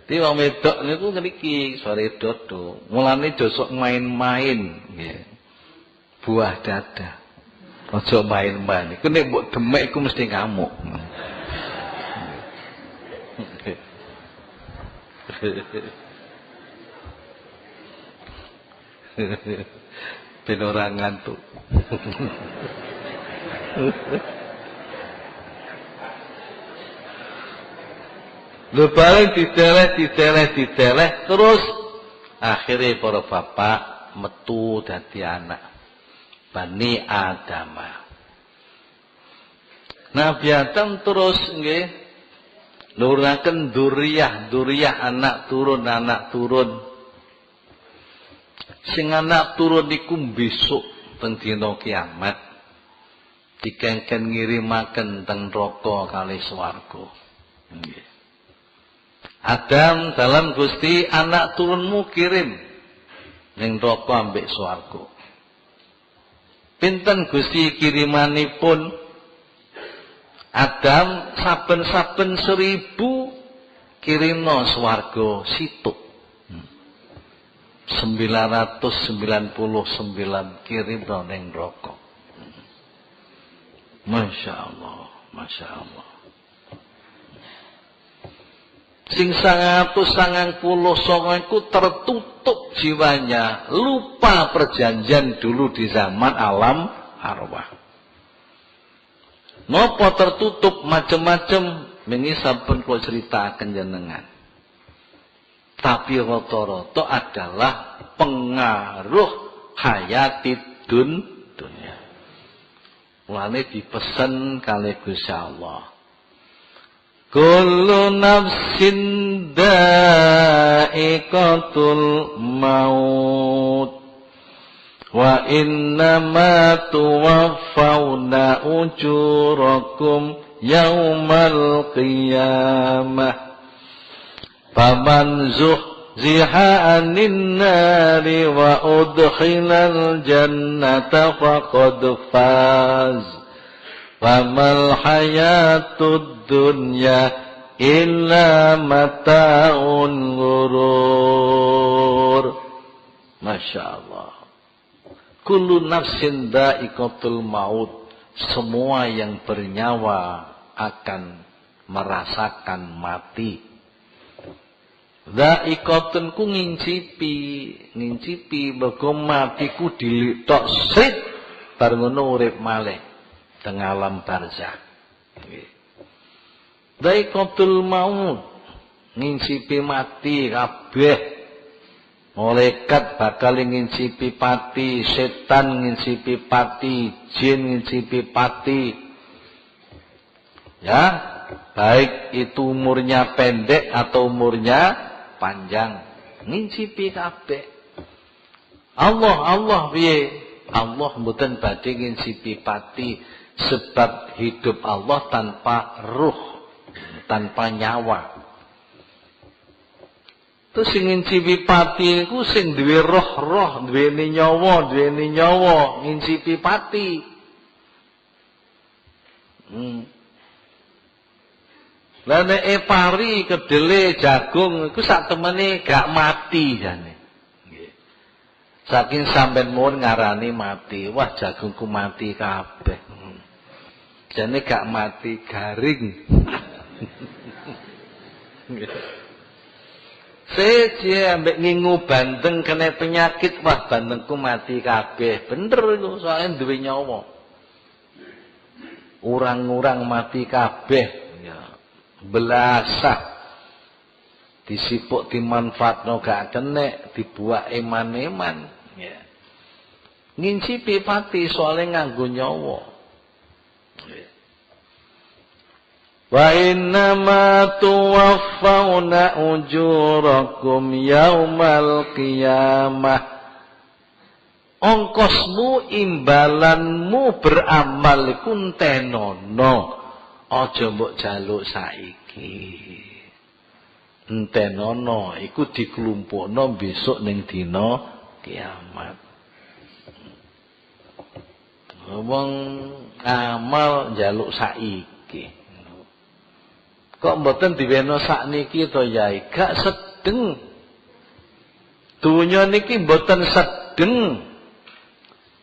Di wong wedok niku ngriki sore dodo, mulane dosok main-main nggih. Buah dada. Aja main-main. Iku nek mbok demek iku mesti ngamuk. Ben ora ngantuk. Lho bareng diteleh terus akhirnya para bapak metu dadi anak Bani Adam. Nabi Adam terus nggih nurunaken duriyah anak turun. Sing anak turun niku besok teng dina kiamat dikengken ngirimaken teng neraka kalih swarga. Nggih. Adam dalam Gusti anak turunmu kirim ning neraka ambek swarga. Pinten Gusti kirimanipun? Adam saben-saben 1000 kirimno swarga situk. 999 kirimno ning neraka. Masyaallah. Sing 199 iku tertutup jiwanya, lupa perjanjian dulu di zaman alam arwah. Napa tertutup macam-macam wingi sampun kula critakaken jenengan. Tapi rata-rata adalah pengaruh hayatid dunya. Mulane dipesen kalih Gusti Allah. Kullu nafsin dha'iqatul maut wa innama tuwaffawna ujurakum yaumal qiyamah faman zuhziha 'anil nari wa udkhilal jannata faqad faz famal hayatud dunya illa mata'un ghurur. Masya Allah. Kullu nafsin dha'iqatul maut. Semua yang bernyawa akan merasakan mati. Dha'iqatun ku ngincipi mergo matiku dilitok srit bar ngono urip malih teng alam barzakh. Dha'iqatul maut ngincipi mati kabeh. Malaikat bakal ngincipi pati, setan ngincipi pati, jin ngincipi pati. Ya, baik itu umurnya pendek atau umurnya panjang, ngincipi kabeh. Allah piye? Allah mboten badhe ngincipi pati. Sebab hidup Allah tanpa ruh, tanpa nyawa. Terus sing ngincipi pati iku sing duwe roh-roh, duweni nyawa, ngincipi pati. Lah nek pari, kedele, jagung iku sak temene gak mati jane. Nggih. Saking sampean mun ngarani mati, wah jagungku mati kabeh. Jane gak mati, garing. Seje ambek ngingu bandeng kena penyakit, wah bandengku mati kabeh. Bener itu soalnya duwe nyawa. Urang-urang mati kabeh. Ya. Belasah. Disipuk dimanfaatno gak kena, dibuak eman-eman. Ya. Ngincipi pati soalnya nganggo nyawa. Wa innama tuwaffawna ujurakum yaumal qiyamah. Ongkosmu, imbalanmu beramal iku entenono. Aja mbok jaluk saiki. Entenono iku diklumpukno besok ning dina kiamat. Wong amal jaluk saiki. Kok mboten diweno sakniki to Yai? Gak sedeng. Dunya niki mboten sedeng.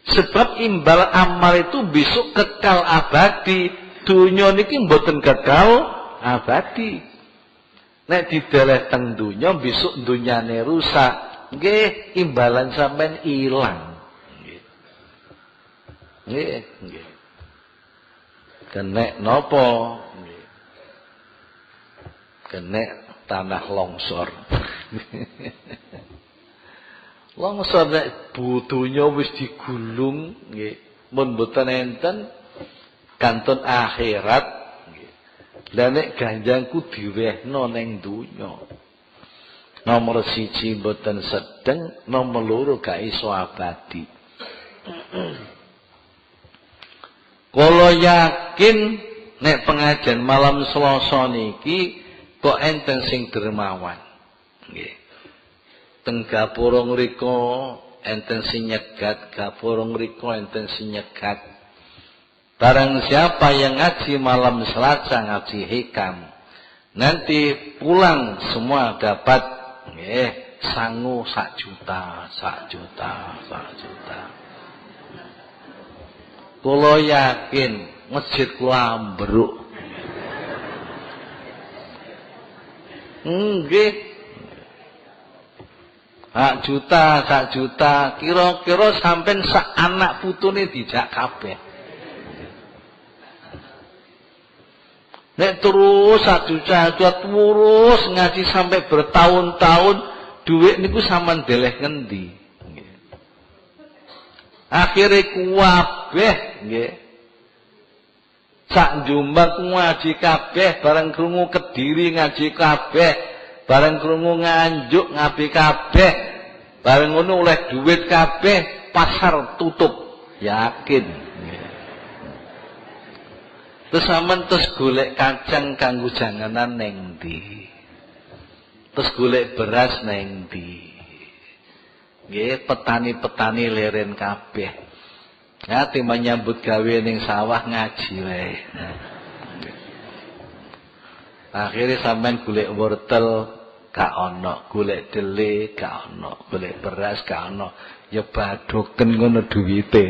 Sebab imbal amal itu besok kekal abadi. Dunya niki mboten kekal abadi. Nek dideleh teng dunya besok dunyane rusak. Nggih, imbalan sampean ilang. Nggih, nggih. Kenek napa? Kenek tanah longsor. Longsor nek butuhnya wis digulung nggih, mun mboten enten kantun akhirat nggih. Lah nek ganjangku diwehno ning donya. Nomor 1 mboten sedeng, nomor 2 gak iso abadi. Kula yakin nek pengajian malam Selasa niki kok enten sing dermawan. Nggih. Teng gapura ngrika enten sing nyegat, gapura ngrika enten sing nyegat. Barang siapa yang ngaji malam Selasa, ngaji hikam, nanti pulang semua dapat nggih sangu 1 juta. Kula yakin masjid kula ambruk. Nggih. 1 juta, kira-kira sampean sak anak putune dijak kabeh. Nek terus 1 juta terus ngaji sampai bertahun-tahun, duit niku sampean deleh ngendi? Akhire kuwabeh nggih. Sak Jombang ngaji kabeh, bareng krungu Kediri ngaji kabeh, bareng krungu Nganjuk ngaji kabeh, bareng ngono oleh duit kabeh, pasar tutup. Yakin. Terus sampean terus golek kacang kanggo janganan ning ndi? Terus golek beras ning ndi? Nggih, petani-petani leren kabeh. Ya timbang nyambut gawe ning sawah ngaji wae. Akhire sampean golek wortel gak ana, golek dele gak ana, golek beras gak ana, ya badoken ngono duwite.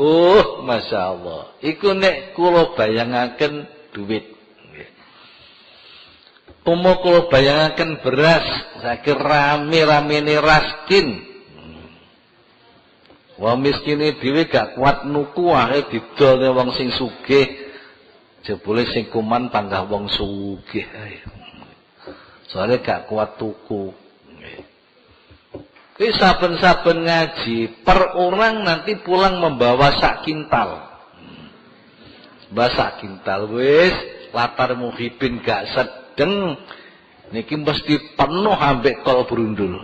Oh, masyaallah. Iku nek kula bayangaken duit. Umo kula bayangaken beras, saiki rame-ramene raskin. Wong miskine dhewe gak kuat nuku ae didol wong sing sugih. Jebule sing kuman panggah wong sugih ae. Soale gak kuat tuku. Kuwi saben-saben ngaji, per orang nanti pulang membawa sak kintal. Bawa sak kintal wis latar muhibin gak sedeng. Niki mesti penuh ambek kol brundul.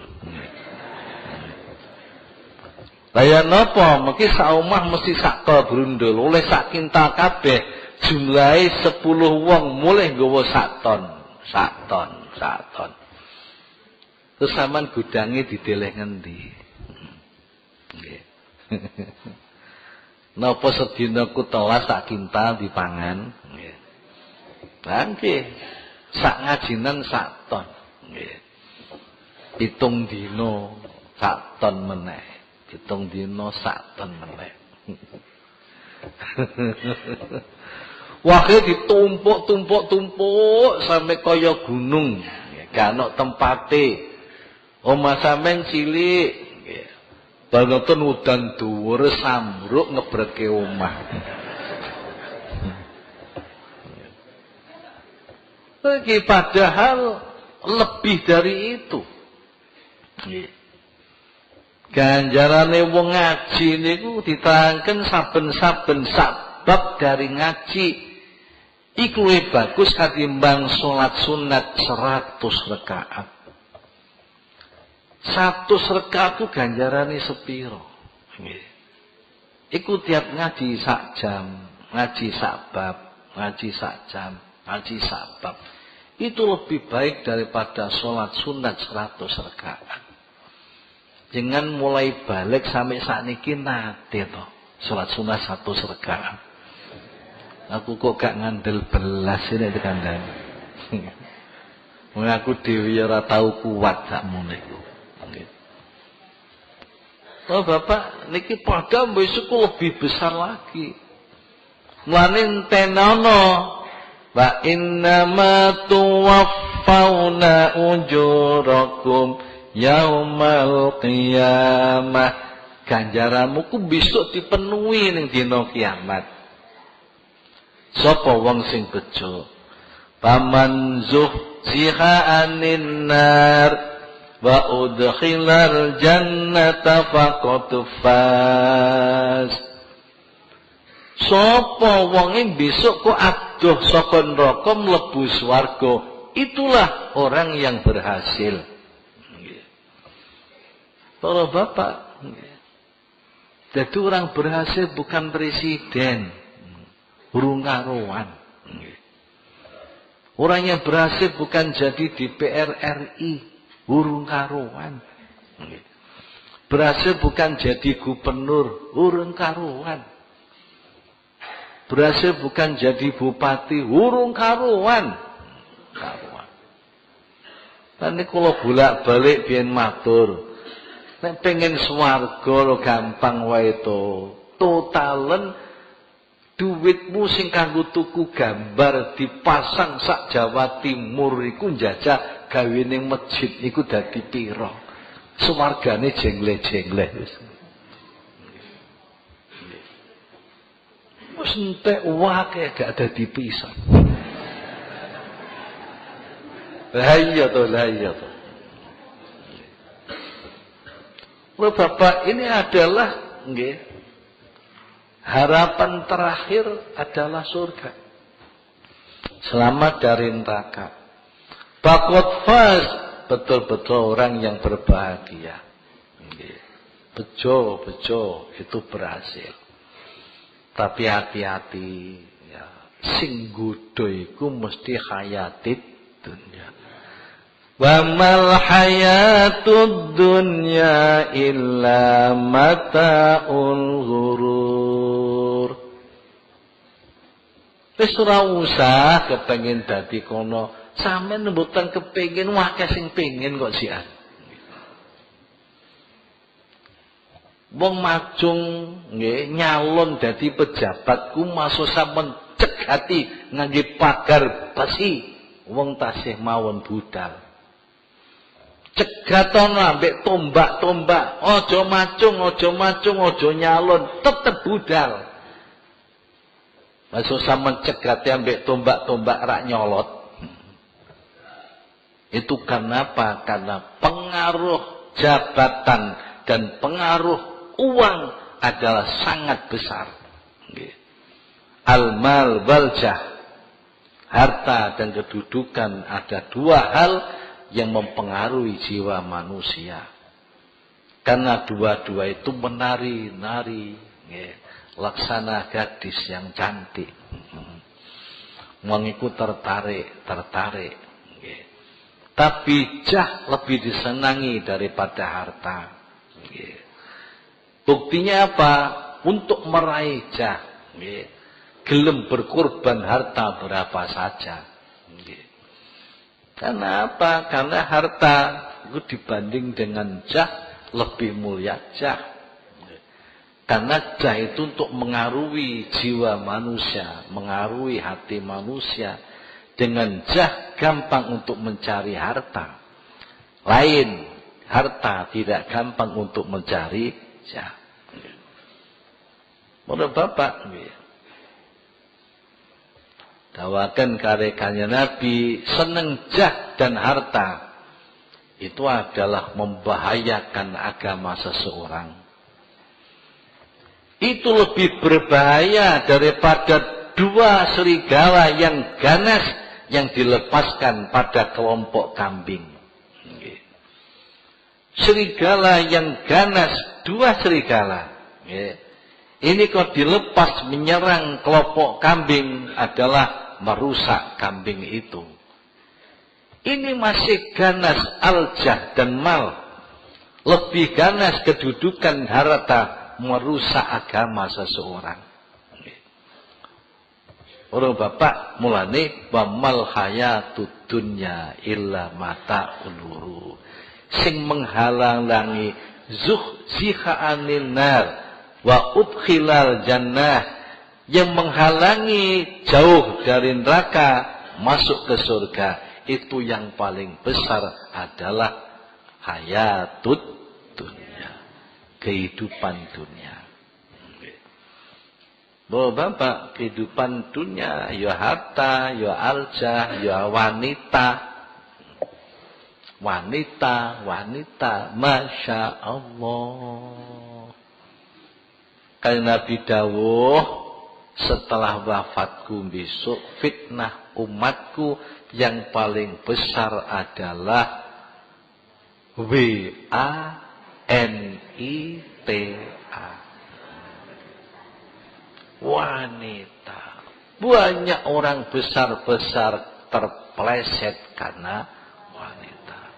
Lah napa? Mesti sak omah mesti sak tol brundul, oleh sak kintal kabeh, jumlahe 10 wong mulih nggawa sak ton. Terus sampean gudange dideleh ngendi? Nggih. Napa sedina ku telas sak kintal dipangan? Nggih. Lah nggih, sak ngajinan sak ton. Nggih. 7 dina sak ton meneh. 7 dina sak ton meneh. Wae ditumpuk sampai kaya gunung. Gak ana tempate. Omah sampean cilik. Bangetun udan dhuwur sambruk ngebreke omah. Iki padahal lebih dari itu. Ganjarane wong ngaji niku diterangken saben-saben sabab dari ngaji iku luwih bagus katimbang salat sunat 100 rakaat. 100 rakaat ku ganjarane sepiro? Nggih. Iku tiap ngaji sak jam, ngaji sak bab, ngaji sak jam, ngaji sak bab. Itu lebih baik daripada salat sunat 100 rakaat. Jangan mulai balik sampai saat niki nate toh salat sunat 100 rakaat. Aku kok gak ngandel belas ini dikandani. Mun aku dhewe ora tau kuat sakmono iku. Oh Bapak, niki padha besok lebih besar lagi. Mulane entenono wa innama tuwaffawna ujurakum yaumal qiyamah. Ganjaranmu ku besok dipenuhi ning dina kiamat. Sapa wong sing bejo? Paman zuhziha anin nar wa udkhilal jannata faqad faz. Sapa wonge besok kok adoh saka neraka mlebu swarga, itulah orang yang berhasil. Para bapak, jadi orang berhasil bukan presiden, urung karuan. Orang yang berhasil bukan jadi DPR RI, urung karuan. Berhasil bukan jadi gubernur, urung karuan. Berhasil bukan jadi bupati, urung karuan. Karuan. Nanti kalau bolak-balik biyen matur, nek pengen swarga lo gampang wae to. Totalen duitmu sing kanggo tuku gambar dipasang sak Jawa Timur iku njajah gawe ning masjid iku dadi pira? Swargane jengle-jengle wis. Wis entek wae gak dadi pisan. Lah iya to. Loh Bapak, ini adalah nggih, harapan terakhir adalah surga. Selamat dari neraka. Faqad faz, betul-betul orang yang berbahagia. Nggih. Bejo itu berhasil. Tapi hati-hati ya, sing nggodha iku mesti hayatid dunya. Wa mal hayatud dunya illa mata'ul ghurur. Wis ora usah kepengin dadi kono, sampeyan mboten kepengin akeh sing pengin kok sian. Wong majung nggih nyalon dadi pejabat ku masuk sampeyan cegati ngangge pagar besi, wong tasih mawon budal. Cegatan ambek tombak-tombak, ojo macung, ojo nyalon, tetep budal. Masuk sama cegate ambek tombak-tombak rak nyolot. Itu karena apa? Karena pengaruh jabatan dan pengaruh uang adalah sangat besar. Al-mal wal jah, harta dan kedudukan ada dua hal yang mempengaruhi jiwa manusia. Karena dua-dua itu menari-nari, laksana gadis yang cantik. Wong iku tertarik. Tapi jah lebih disenangi daripada harta. Buktinya apa? Untuk meraih jah, gelem berkorban harta berapa saja. Karena apa? Karena harta itu dibanding dengan jah lebih mulia jah. Karena jah itu untuk mengaruhi jiwa manusia, mengaruhi hati manusia. Dengan jah gampang untuk mencari harta. Lain, harta tidak gampang untuk mencari jah. Menurut Bapak, dawakan karekannya Nabi, seneng jah dan harta itu adalah membahayakan agama seseorang. Itu lebih berbahaya daripada dua serigala yang ganas yang dilepaskan pada kelompok kambing. Serigala yang ganas, dua serigala. Ini kalau dilepas menyerang kelompok kambing adalah merusak kambing itu. Ini masih ganas aljah dan mal. Lebih ganas kedudukan harta merusak agama seseorang. Orang Bapak mulane wa mal hayatud dunya illa mata uluru. Sing menghalang-halangi zuhziha anin nar wa udkhilal jannah, yang menghalangi jauh dari neraka masuk ke surga, itu yang paling besar adalah hayatud dunya, kehidupan dunia. Bapak, kehidupan dunia, ya harta, ya aljah, ya wanita. Wanita, Masya Allah. Karena Nabi dawuh, setelah wafatku besok, fitnah umatku yang paling besar adalah wanita. Wanita. Banyak orang besar-besar terpeleset karena wanita.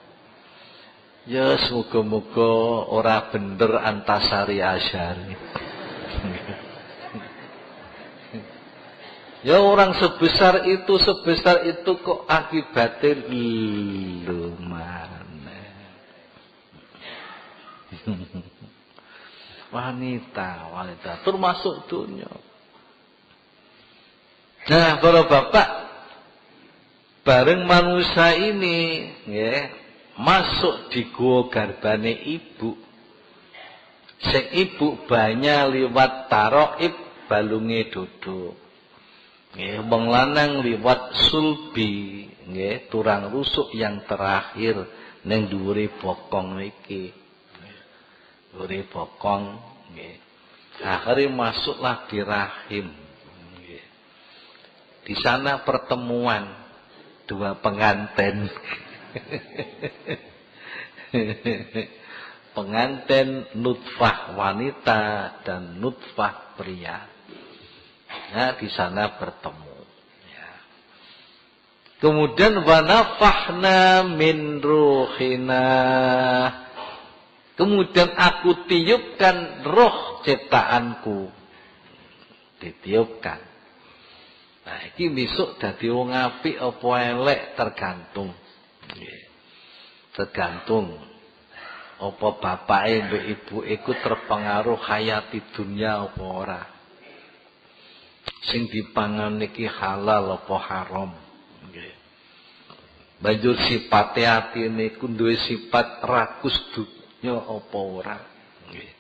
Ya semoga-moga ora bener Antasari Asyari. Ya orang sebesar itu kok akibatnya lumane. Wanita termasuk dunia. Nah, para bapak, bareng manusia ini masuk di gua garbane ibu. Sing ibu banyak liwat taroib balunge duduk. Wong lanang liwat sulbi, turang rusuk yang terakhir ning dhuwure bokong iki. Dhuwure bokong, akhirnya masuklah di rahim. Di sana pertemuan dua pengantin. Pengantin nutfah wanita dan nutfah pria. Nah, di sana bertemu. Ya. Kemudian wanafahna min ruhina. Kemudian aku tiupkan roh ciptaanku. Ditiupkan. Nah, iki besok dadi wong apik apa elek tergantung. Tergantung apa bapake mbek ibuke iku terpengaruh hayati dunia apa ora. Sing dipangan iki halal apa haram. Nggih. Banjur sifate atine iku duwe sifat rakus dunya apa ora. Nggih.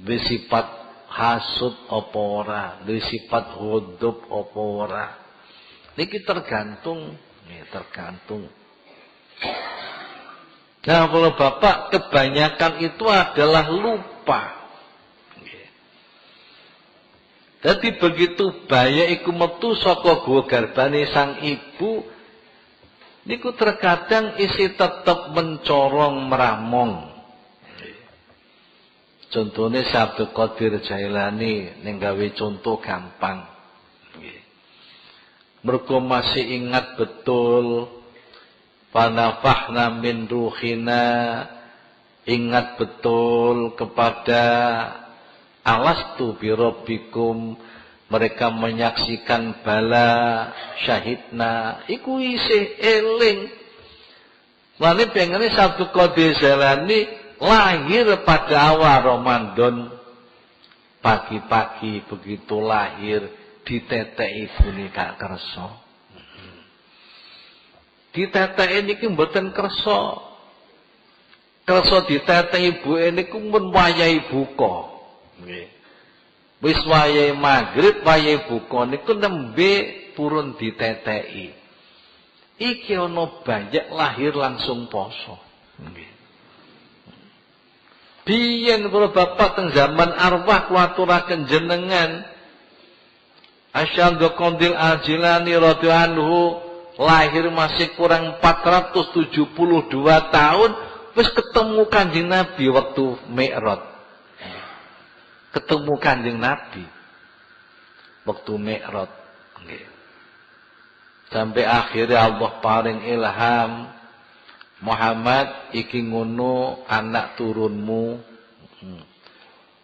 Duwe sifat hasud apa ora, duwe sifat ghadab apa ora. Niki tergantung, tergantung. Nah, kalau Bapak kebanyakan itu adalah lupa. Jadi begitu bayi iku metu saka gua garbane sang ibu, niku terkadang isi tetep mencorong meramong. Contone Abdul Qadir Jailani ning gawe contoh gampang. Nggih. Mergo masih ingat betul panafahna min ruhina, ingat betul kepada alastu birabbikum, mereka menyaksikan bala syahidna, iku isih eling. Lane pengene Abdul Qadir Jailani lahir pada awal Ramadan, pagi-pagi begitu lahir ditetek ibune gak kersa. Ditetek niki mboten kersa. Kersa ditetek ibuke niku mun wayahe buka. Nggih. Wis wayahe magrib, wayahe buka niku nembe purun diteteki. Iki ana banyak lahir langsung poso. Nggih. Biyen para bapak teng zaman arwah kuaturaken jenengan Asy'adul Qadir Al-Jilani radhiyallahu anhu lahir masih kurang 472 tahun wis ketemu Kanjeng Nabi waktu Mi'raj. Ketemu Kanjeng Nabi waktu Mi'raj. Sampai akhirnya Allah paring ilham, Muhammad iki ngono anak turunmu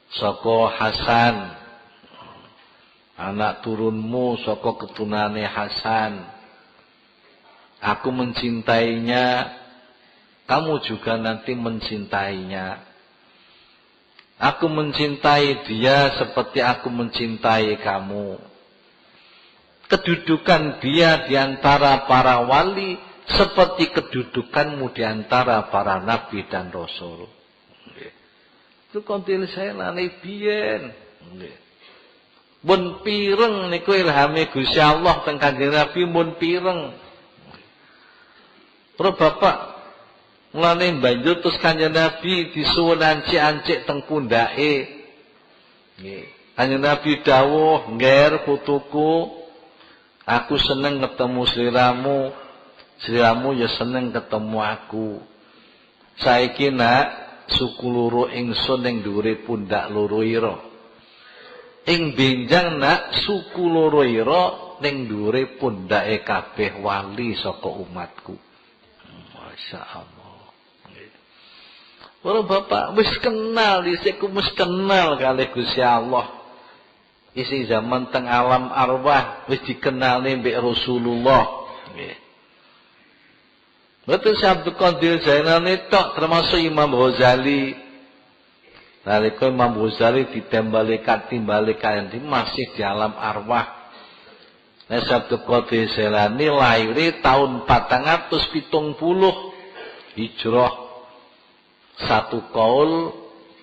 saka Hasan, anak turunmu saka keturunane Hasan. Aku mencintainya, kamu juga nanti mencintainya. Aku mencintai dia seperti aku mencintai kamu. Kedudukan dia di antara para wali seperti kedudukanmu di antara para nabi dan rasul. Itu kontil saya lane biyen. Mun pireng niku ilhame Gusti Allah teng Kanjeng Nabi mun pireng. Para bapak mulane banjur terus Kanjeng Nabi disuwun ancik-ancik teng pundake. Nggih. Kanjeng Nabi dawuh, "Ngger putuku, aku seneng ketemu sliramu. Sliramu ya seneng ketemu aku. Saiki nak suku loro ingsun ning dhuwure pundak loro ira. Ing benjang nak suku loro ira ning dhuwure pundake kabeh wali saka umatku." Masyaallah. Para bapak wis kenal dhisik wis kenal kalih Gusti Allah. Isi zaman teng alam arwah wis dikenalne mbek Rasulullah. Nggih. Betul Abdul Qadir Jailani tok termasuk Imam Ghazali. Nalika Imam Ghazali timbalikan masih di alam arwah. Nah Abdul Qadir Jailani lahir tahun 470 Hijrah. Satu kaul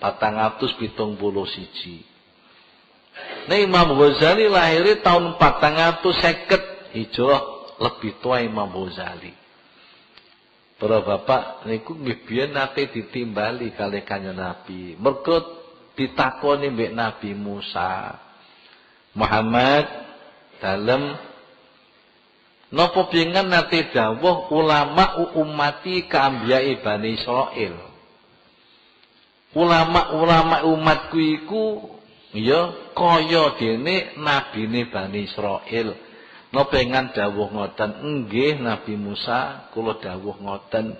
471. Nah Imam Ghazali lahir tahun 450 Hijrah, lebih tua Imam Ghazali. Para bapak niku nggih biyen nate ditimbali kalih Kanjeng Nabi. Mergo ditakoni mbek Nabi Musa, Muhammad dalem napa pingan nate dawuh ulama ummati kambiyai Bani Israil. Ulama-ulama umatku iku ya kaya dene nabine Bani Israil. No pengen dawuh ngoten, nggih Nabi Musa kula dawuh ngoten.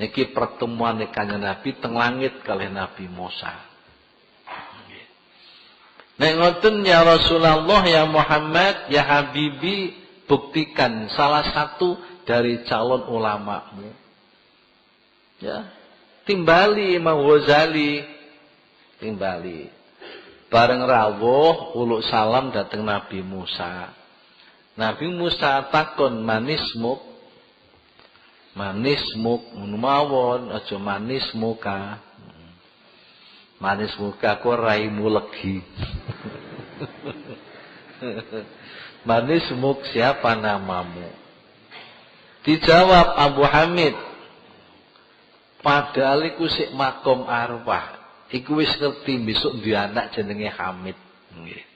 Niki pertemuan Kanjeng Nabi teng langit kalih Nabi Musa. Nek ngoten ya Rasulullah, ya Muhammad, ya Habibi, buktikan salah satu dari calon ulamamu. Ya, timbali Imam Ghazali, timbali. Bareng rawuh uluk salam dateng Nabi Musa. Nabi Musa takon manismuk, manismuk mawon aja manis muka. Manis muka ku raimu legi. Manismuk siapa namamu? Dijawab Abu Hamid. Padahal iku sik makom arwah. Iku wis ngerti besok duwe anak jenenge Hamid. Nggih.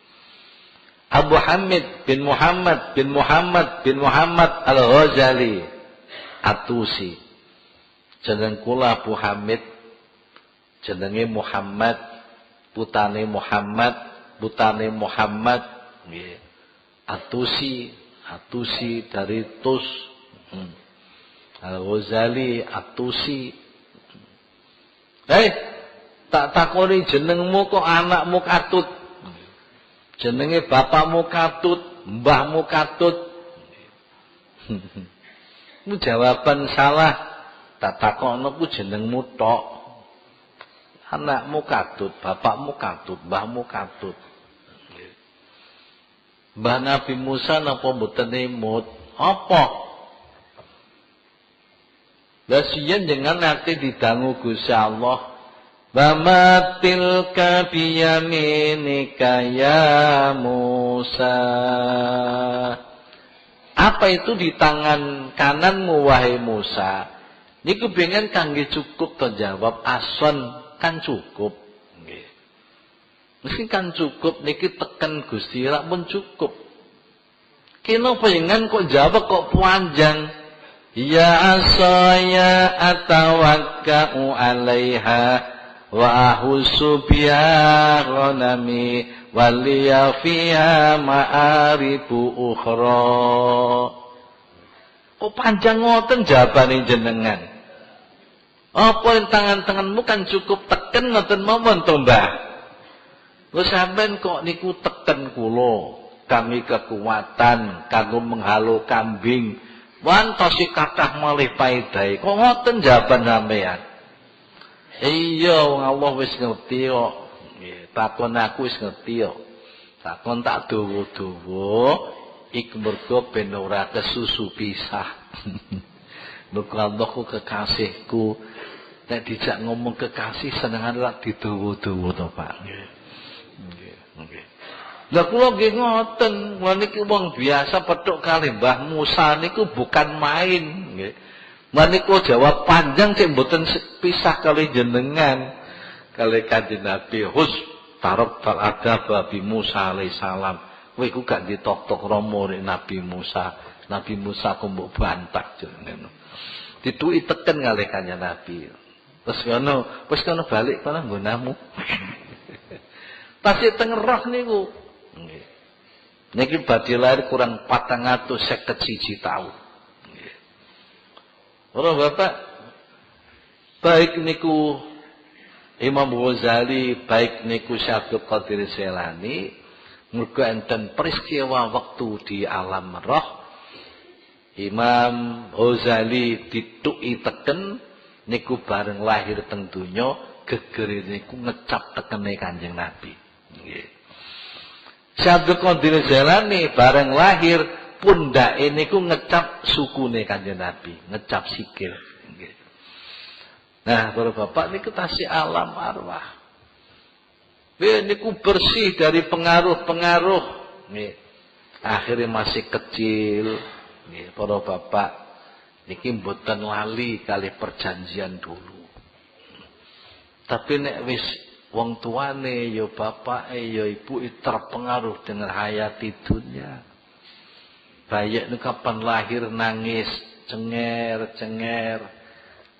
Abu Hamid bin Muhammad bin Muhammad bin Muhammad Al-Ghazali Atusi. Jeneng kula Abu Hamid, jenenge Muhammad putane Muhammad nggih. Atusi dari Tus. Al-Ghazali Atusi. Tak takoni jenengmu kok anakmu Katut. Jenenge bapakmu Katut, mbahmu Katut. Mu jawaban salah. Tak takono ku jenengmu tok. Anakmu Katut, bapakmu Katut, mbahmu Katut. Mbah Nabi Musa napa mboten imut? Apa? Lah siyen jenengan nate didangu Gusti Allah. Wa ma tilka biyaminika ya Musa. Apa itu di tangan kananmu wahai Musa? Niku pengen kangge cukup to jawab ason kan cukup. Nggih. Mesti kan cukup niki teken Gusti rak pun cukup. Kena pengen kok jawab kok panjang. Ya asaya atawakka'u 'alaiha wa ahussu biha ghanami waliya fiha ma'aribu ukhra. Kok panjang ngoten jawabane jenengan? Apa yang tangan-tanganmu kan cukup teken ngoten mawon to, Mbah. Lho sampean kok niku teken kula, kami kekuatan kanggo menghalo kambing. Wantosi kathah malih paedahe. Kok ngoten jawaban sampean? Iya, wong Allah wis ngerti kok. Nggih, takon aku wis ngerti kok. Takon tak dawa-dawa iku mergo ben ora kesusu pisah. Mergo Allah ku kekasihku. Nek dijak ngomong kekasih senengan lak didawa-dawa to, Pak. Nggih. Nggih. Lah kula nggih ngoten, niki wong biasa petuk kali Mbah Musa niku bukan main, nggih. Menika jawab panjang cek mboten pisah kali jenengan. Kali Kanjeng Nabi hus tarok ada Nabi Musa alaihissalam. Kowe iku gak ditok-tok romo Nabi Musa. Nabi Musa ku mbok bantah jenengan. Dituki teken kali Kanjeng Nabi. Terus wis kono balik kono nggonamu. Tasih teng roh niku. Nggih. Niki badhe lahir kurang 451 tahun. Nggih. Ora Bapak, baik niku Imam Ghazali, baik niku Syekh Abdul Qadir Jailani, mergo enten peristiwa waktu di alam roh. Imam Ghazali dituki teken niku bareng lahir teng donya geger niku ngecap tekene Kanjeng Nabi. Nggih. Syekh Abdul Qadir Jailani bareng lahir pundake niku ngecap sukune Kanjeng Nabi, ngecap sikil. Nggih. Nah, para bapak niku tasih alam arwah. Niku bersih dari pengaruh-pengaruh. Nggih. Akhirnya masih kecil. Nggih, para bapak niki mboten lali kali perjanjian dulu. Tapi nek wis wong tuane ya bapake ya ibuke terpengaruh dengan hayati dunia. Bayi itu kapan lahir nangis cenger.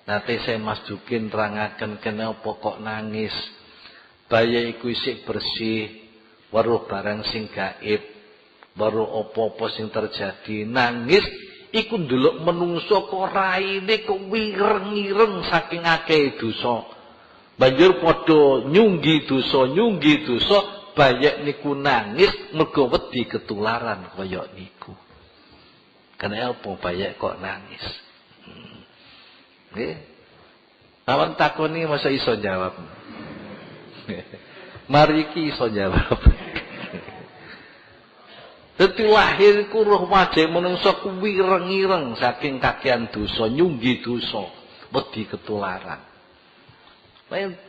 Nanti saya Mas Dukin terangaken kenapa kok nangis. Bayi iku isih bersih, weruh barang sing gaib, weruh apa-apa sing terjadi, nangis iku ndelok menungso kok raine kok wireng-ireng saking akeh dosa. Banjur padha nyunggi dosa, bayek niku nangis mergo wedi ketularan kaya niku. Kenapa bayek kok nangis? Nggih. Awan takoni masa iso jawab. Mari iki iso jawab. Dadi lahir ku roh wajah menungso ku wireng-ireng saking kakean dosa, nyunggi dosa, wedi ketularan.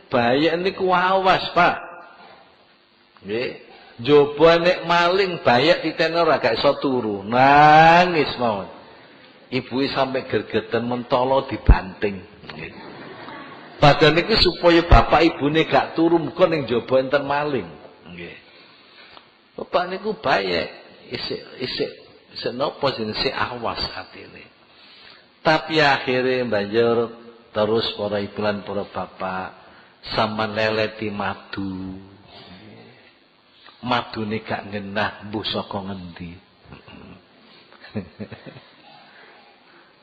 Bayek niku awas, Pak. Nggih. Njaba nek maling bayek titene ora gak iso turu, nangis mawon. Ibuke sampe gergeten mentolo dibanting. Nggih. Padahal niku supaya bapak ibune gak turu muga ning njaba enten maling. Nggih. Bapak niku bayek isik napa jenenge awas atine. Tapi akhirnya banjur terus para ibu lan para bapak sama leleti madu. madune gak ngenah mbuh saka ngendi.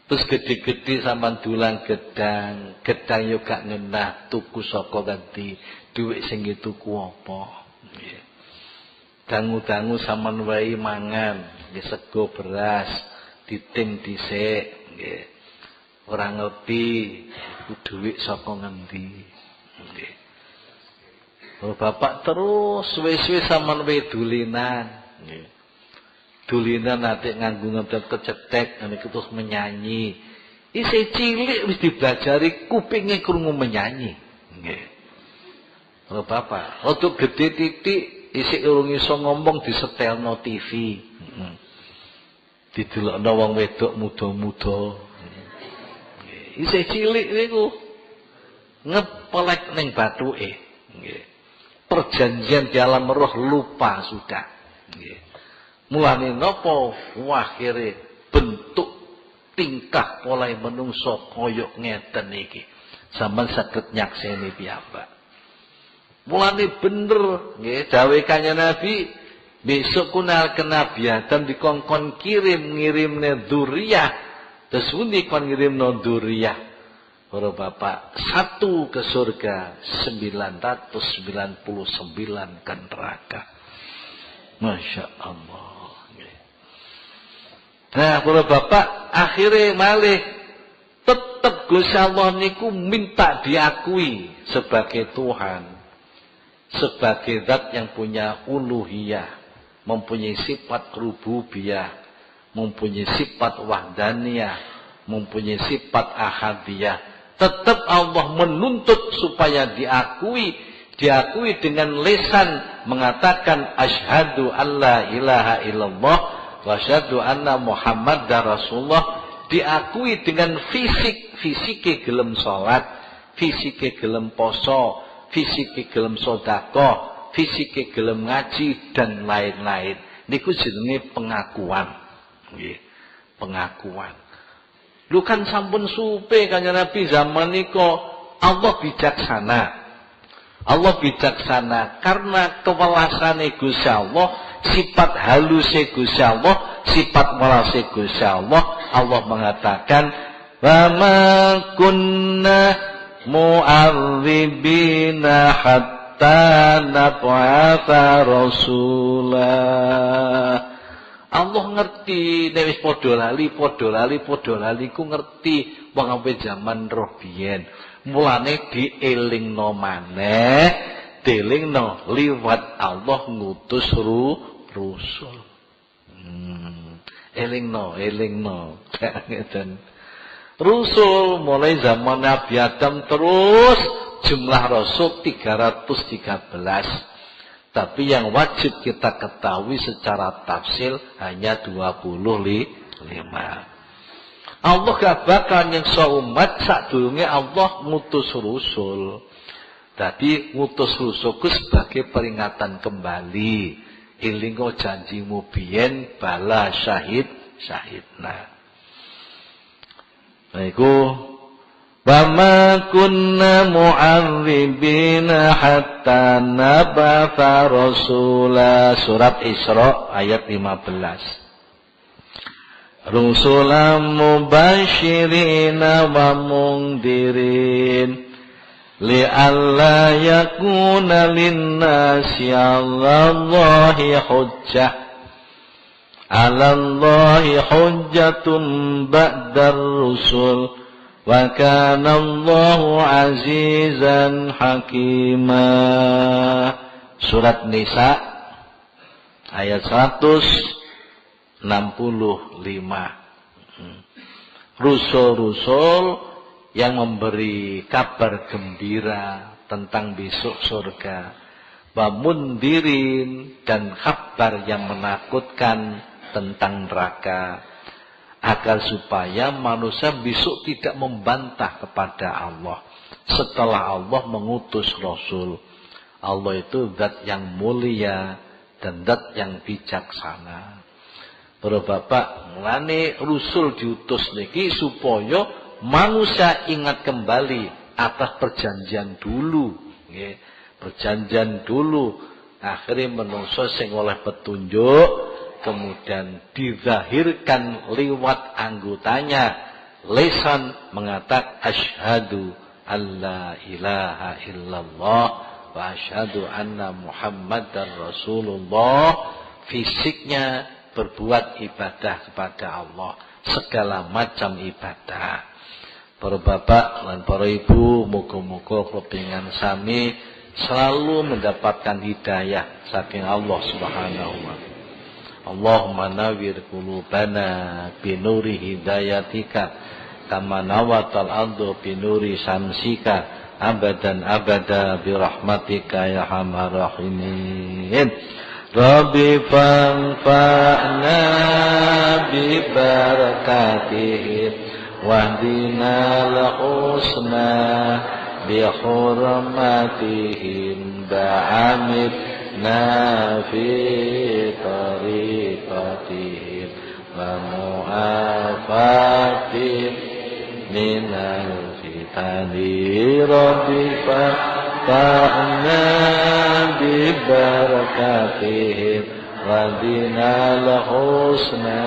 Terus gede-gede sampean dulang gedang, gedang yo gak ngenah tuku saka ngendi, dhuwit sing tuku apa. Nggih. Dangu-dangu sampean wae mangan, nggih sego beras, ditim dhisik, nggih. Ora ngerti iku dhuwit saka ngendi. Nggih. Oh, bapak terus suwe-suwe sampean wae dulinan, nggih. Dulinan nanti nganggo ngedot kecetek, niku terus menyanyi. Isih cilik wis dibelajari kupinge krungu menyanyi. Nggih. Oh, bapak, rada gedhe titik isih urung iso ngomong disetelno TV. Heeh. Didelokno wong wedok muda-muda. Nggih. Isih cilik niku ngepelek ning bathuke. Nggih. Perjanjian di alam roh lupa sudah. Nggih. Mulane napa akhire bentuk tingkah pola menungso kaya ngeten iki. Sampeyan saged nyakseni piyambak. Mulane bener nggih dawuh Kanjeng Nabi, besok kunal kenabiatan dikongkon ngirimne dzurriyyah. Terus pundi kon ngirimno dzurriyyah? Para bapak, 1 ke surga, 999 ke neraka. Masya Allah. Nah, para bapak, akhirnya malih tetap Gusti Allah niku minta diakui sebagai Tuhan, sebagai zat yang punya uluhiyah, mempunyai sifat rububiyah, mempunyai sifat wahdaniyah, mempunyai sifat ahadiyah. Tetap Allah menuntut supaya diakui dengan lisan mengatakan asyhadu alla ilaha illallah wa asyhadu anna Muhammadar Rasulullah, diakui dengan fisike gelem salat, fisike gelem poso, fisike gelem sedekah, fisike gelem ngaji dan lain-lain. Niku jenenge pengakuan. Nggih, pengakuan. Lu kan sampun supe Kanjeng Nabi zaman niku Allah bijaksana. Allah bijaksana karena kewelasane Gusti Allah, sifat haluse Gusti Allah, sifat welase Gusti Allah. Allah mengatakan, "Wa ma kunna mu'adzibina hatta nab'atsa rasulah." Allah ngerti nek wis padha lali ku ngerti wong ape zaman roh biyen. Mulane dielingno maneh, dielingno liwat Allah ngutus rusul. Elingno. Ngeten. Rusul mulai zaman Nabi Adam terus jumlah rasul 313. Tapi yang wajib kita ketahui secara tafsil hanya 25. Allah gak bakal nyeksa umat sadurunge Allah ngutus rusul. Tadi ngutus rusulku sebagai peringatan kembali. Ilingo janjimu biyen bala syahidna. Iku wa ma kunna mu'adzibina hatta nab'atsa rasula. Surat Isra ayat 15. Rusulan mubashirina wa mundirin li'alla yakuna linnasi 'alallahi hujjatun ba'dar rusul wa kana Allahu 'azizan hakima. Surat Nisa ayat 165. Rusul-rusul yang memberi kabar gembira tentang besok surga, wa mundirin, dan kabar yang menakutkan tentang neraka, agar supaya manusia besok tidak membantah kepada Allah setelah Allah mengutus rasul. Allah itu zat yang mulia dan zat yang bijaksana. Para bapak, mulane rusul diutus niki supaya manusia ingat kembali atas perjanjian dulu, nggih. Perjanjian dulu Akhirnya menungso sing oleh petunjuk kemudian dizahirkan lewat anggotanya, lisan mengatakan asyhadu alla ilaha illallah wa asyhadu anna muhammadar rasulullah. Fisiknya berbuat ibadah kepada Allah, segala macam ibadah. Para bapak dan para ibu, muga-muga kepingan sami selalu mendapatkan hidayah saking Allah Subhanahu wa taala. Allahumma nawwir qulubana binuri hidayatika kama nawatal ardu binuri samsika abadan abada birahmatika ya arhamar rahimin. Rabbi fanfa'na bi barakatihim wahdina al-husna bi hurmatihim ba'amidna fi tariqatihim wa mu'afatihim minal fitani. Rabbi fa'na bi barakatihim wahdina al-husna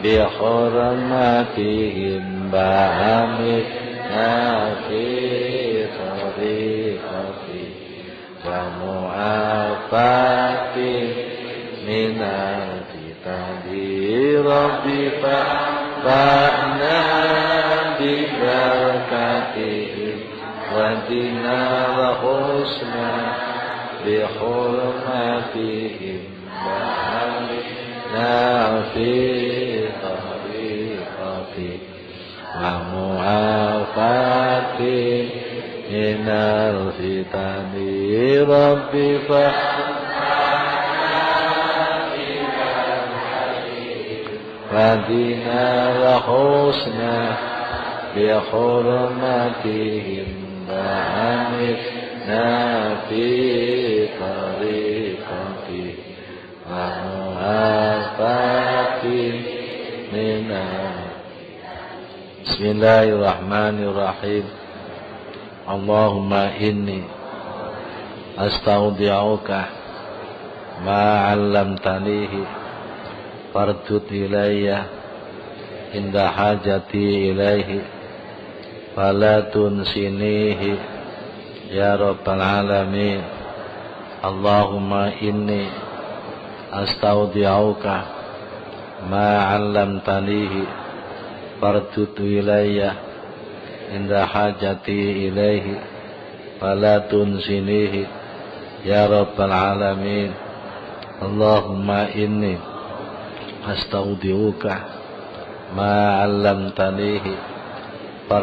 bi hurmatihim ba'amidna fi tariqatihim wa mu'afatihim minal fitani. Rabbi fa'na bi barakatihim wahdina al-husna bi hurmatihim ba'amidna fi tariqatihim wa mu'afatihim minal fitani. Rabbi wahdina al-husna bi hurmatihim ba'amidna fi tariqatihim wa mu'afatihim minal. Bismillahirrahmanirrahim. Allahumma inni astaudi'uka ma 'allamtanihi fardud ilayya inda hajati ilaihi fala tunsinihi ya rabbal alamin. Allahumma inni astaudi'uka ma 'allamtanihi fardud ilayya inda hajati ilaihi fala tunsinihi ya rabbal alamin. Allahumma inni astaudi'uka ma 'allamtanihi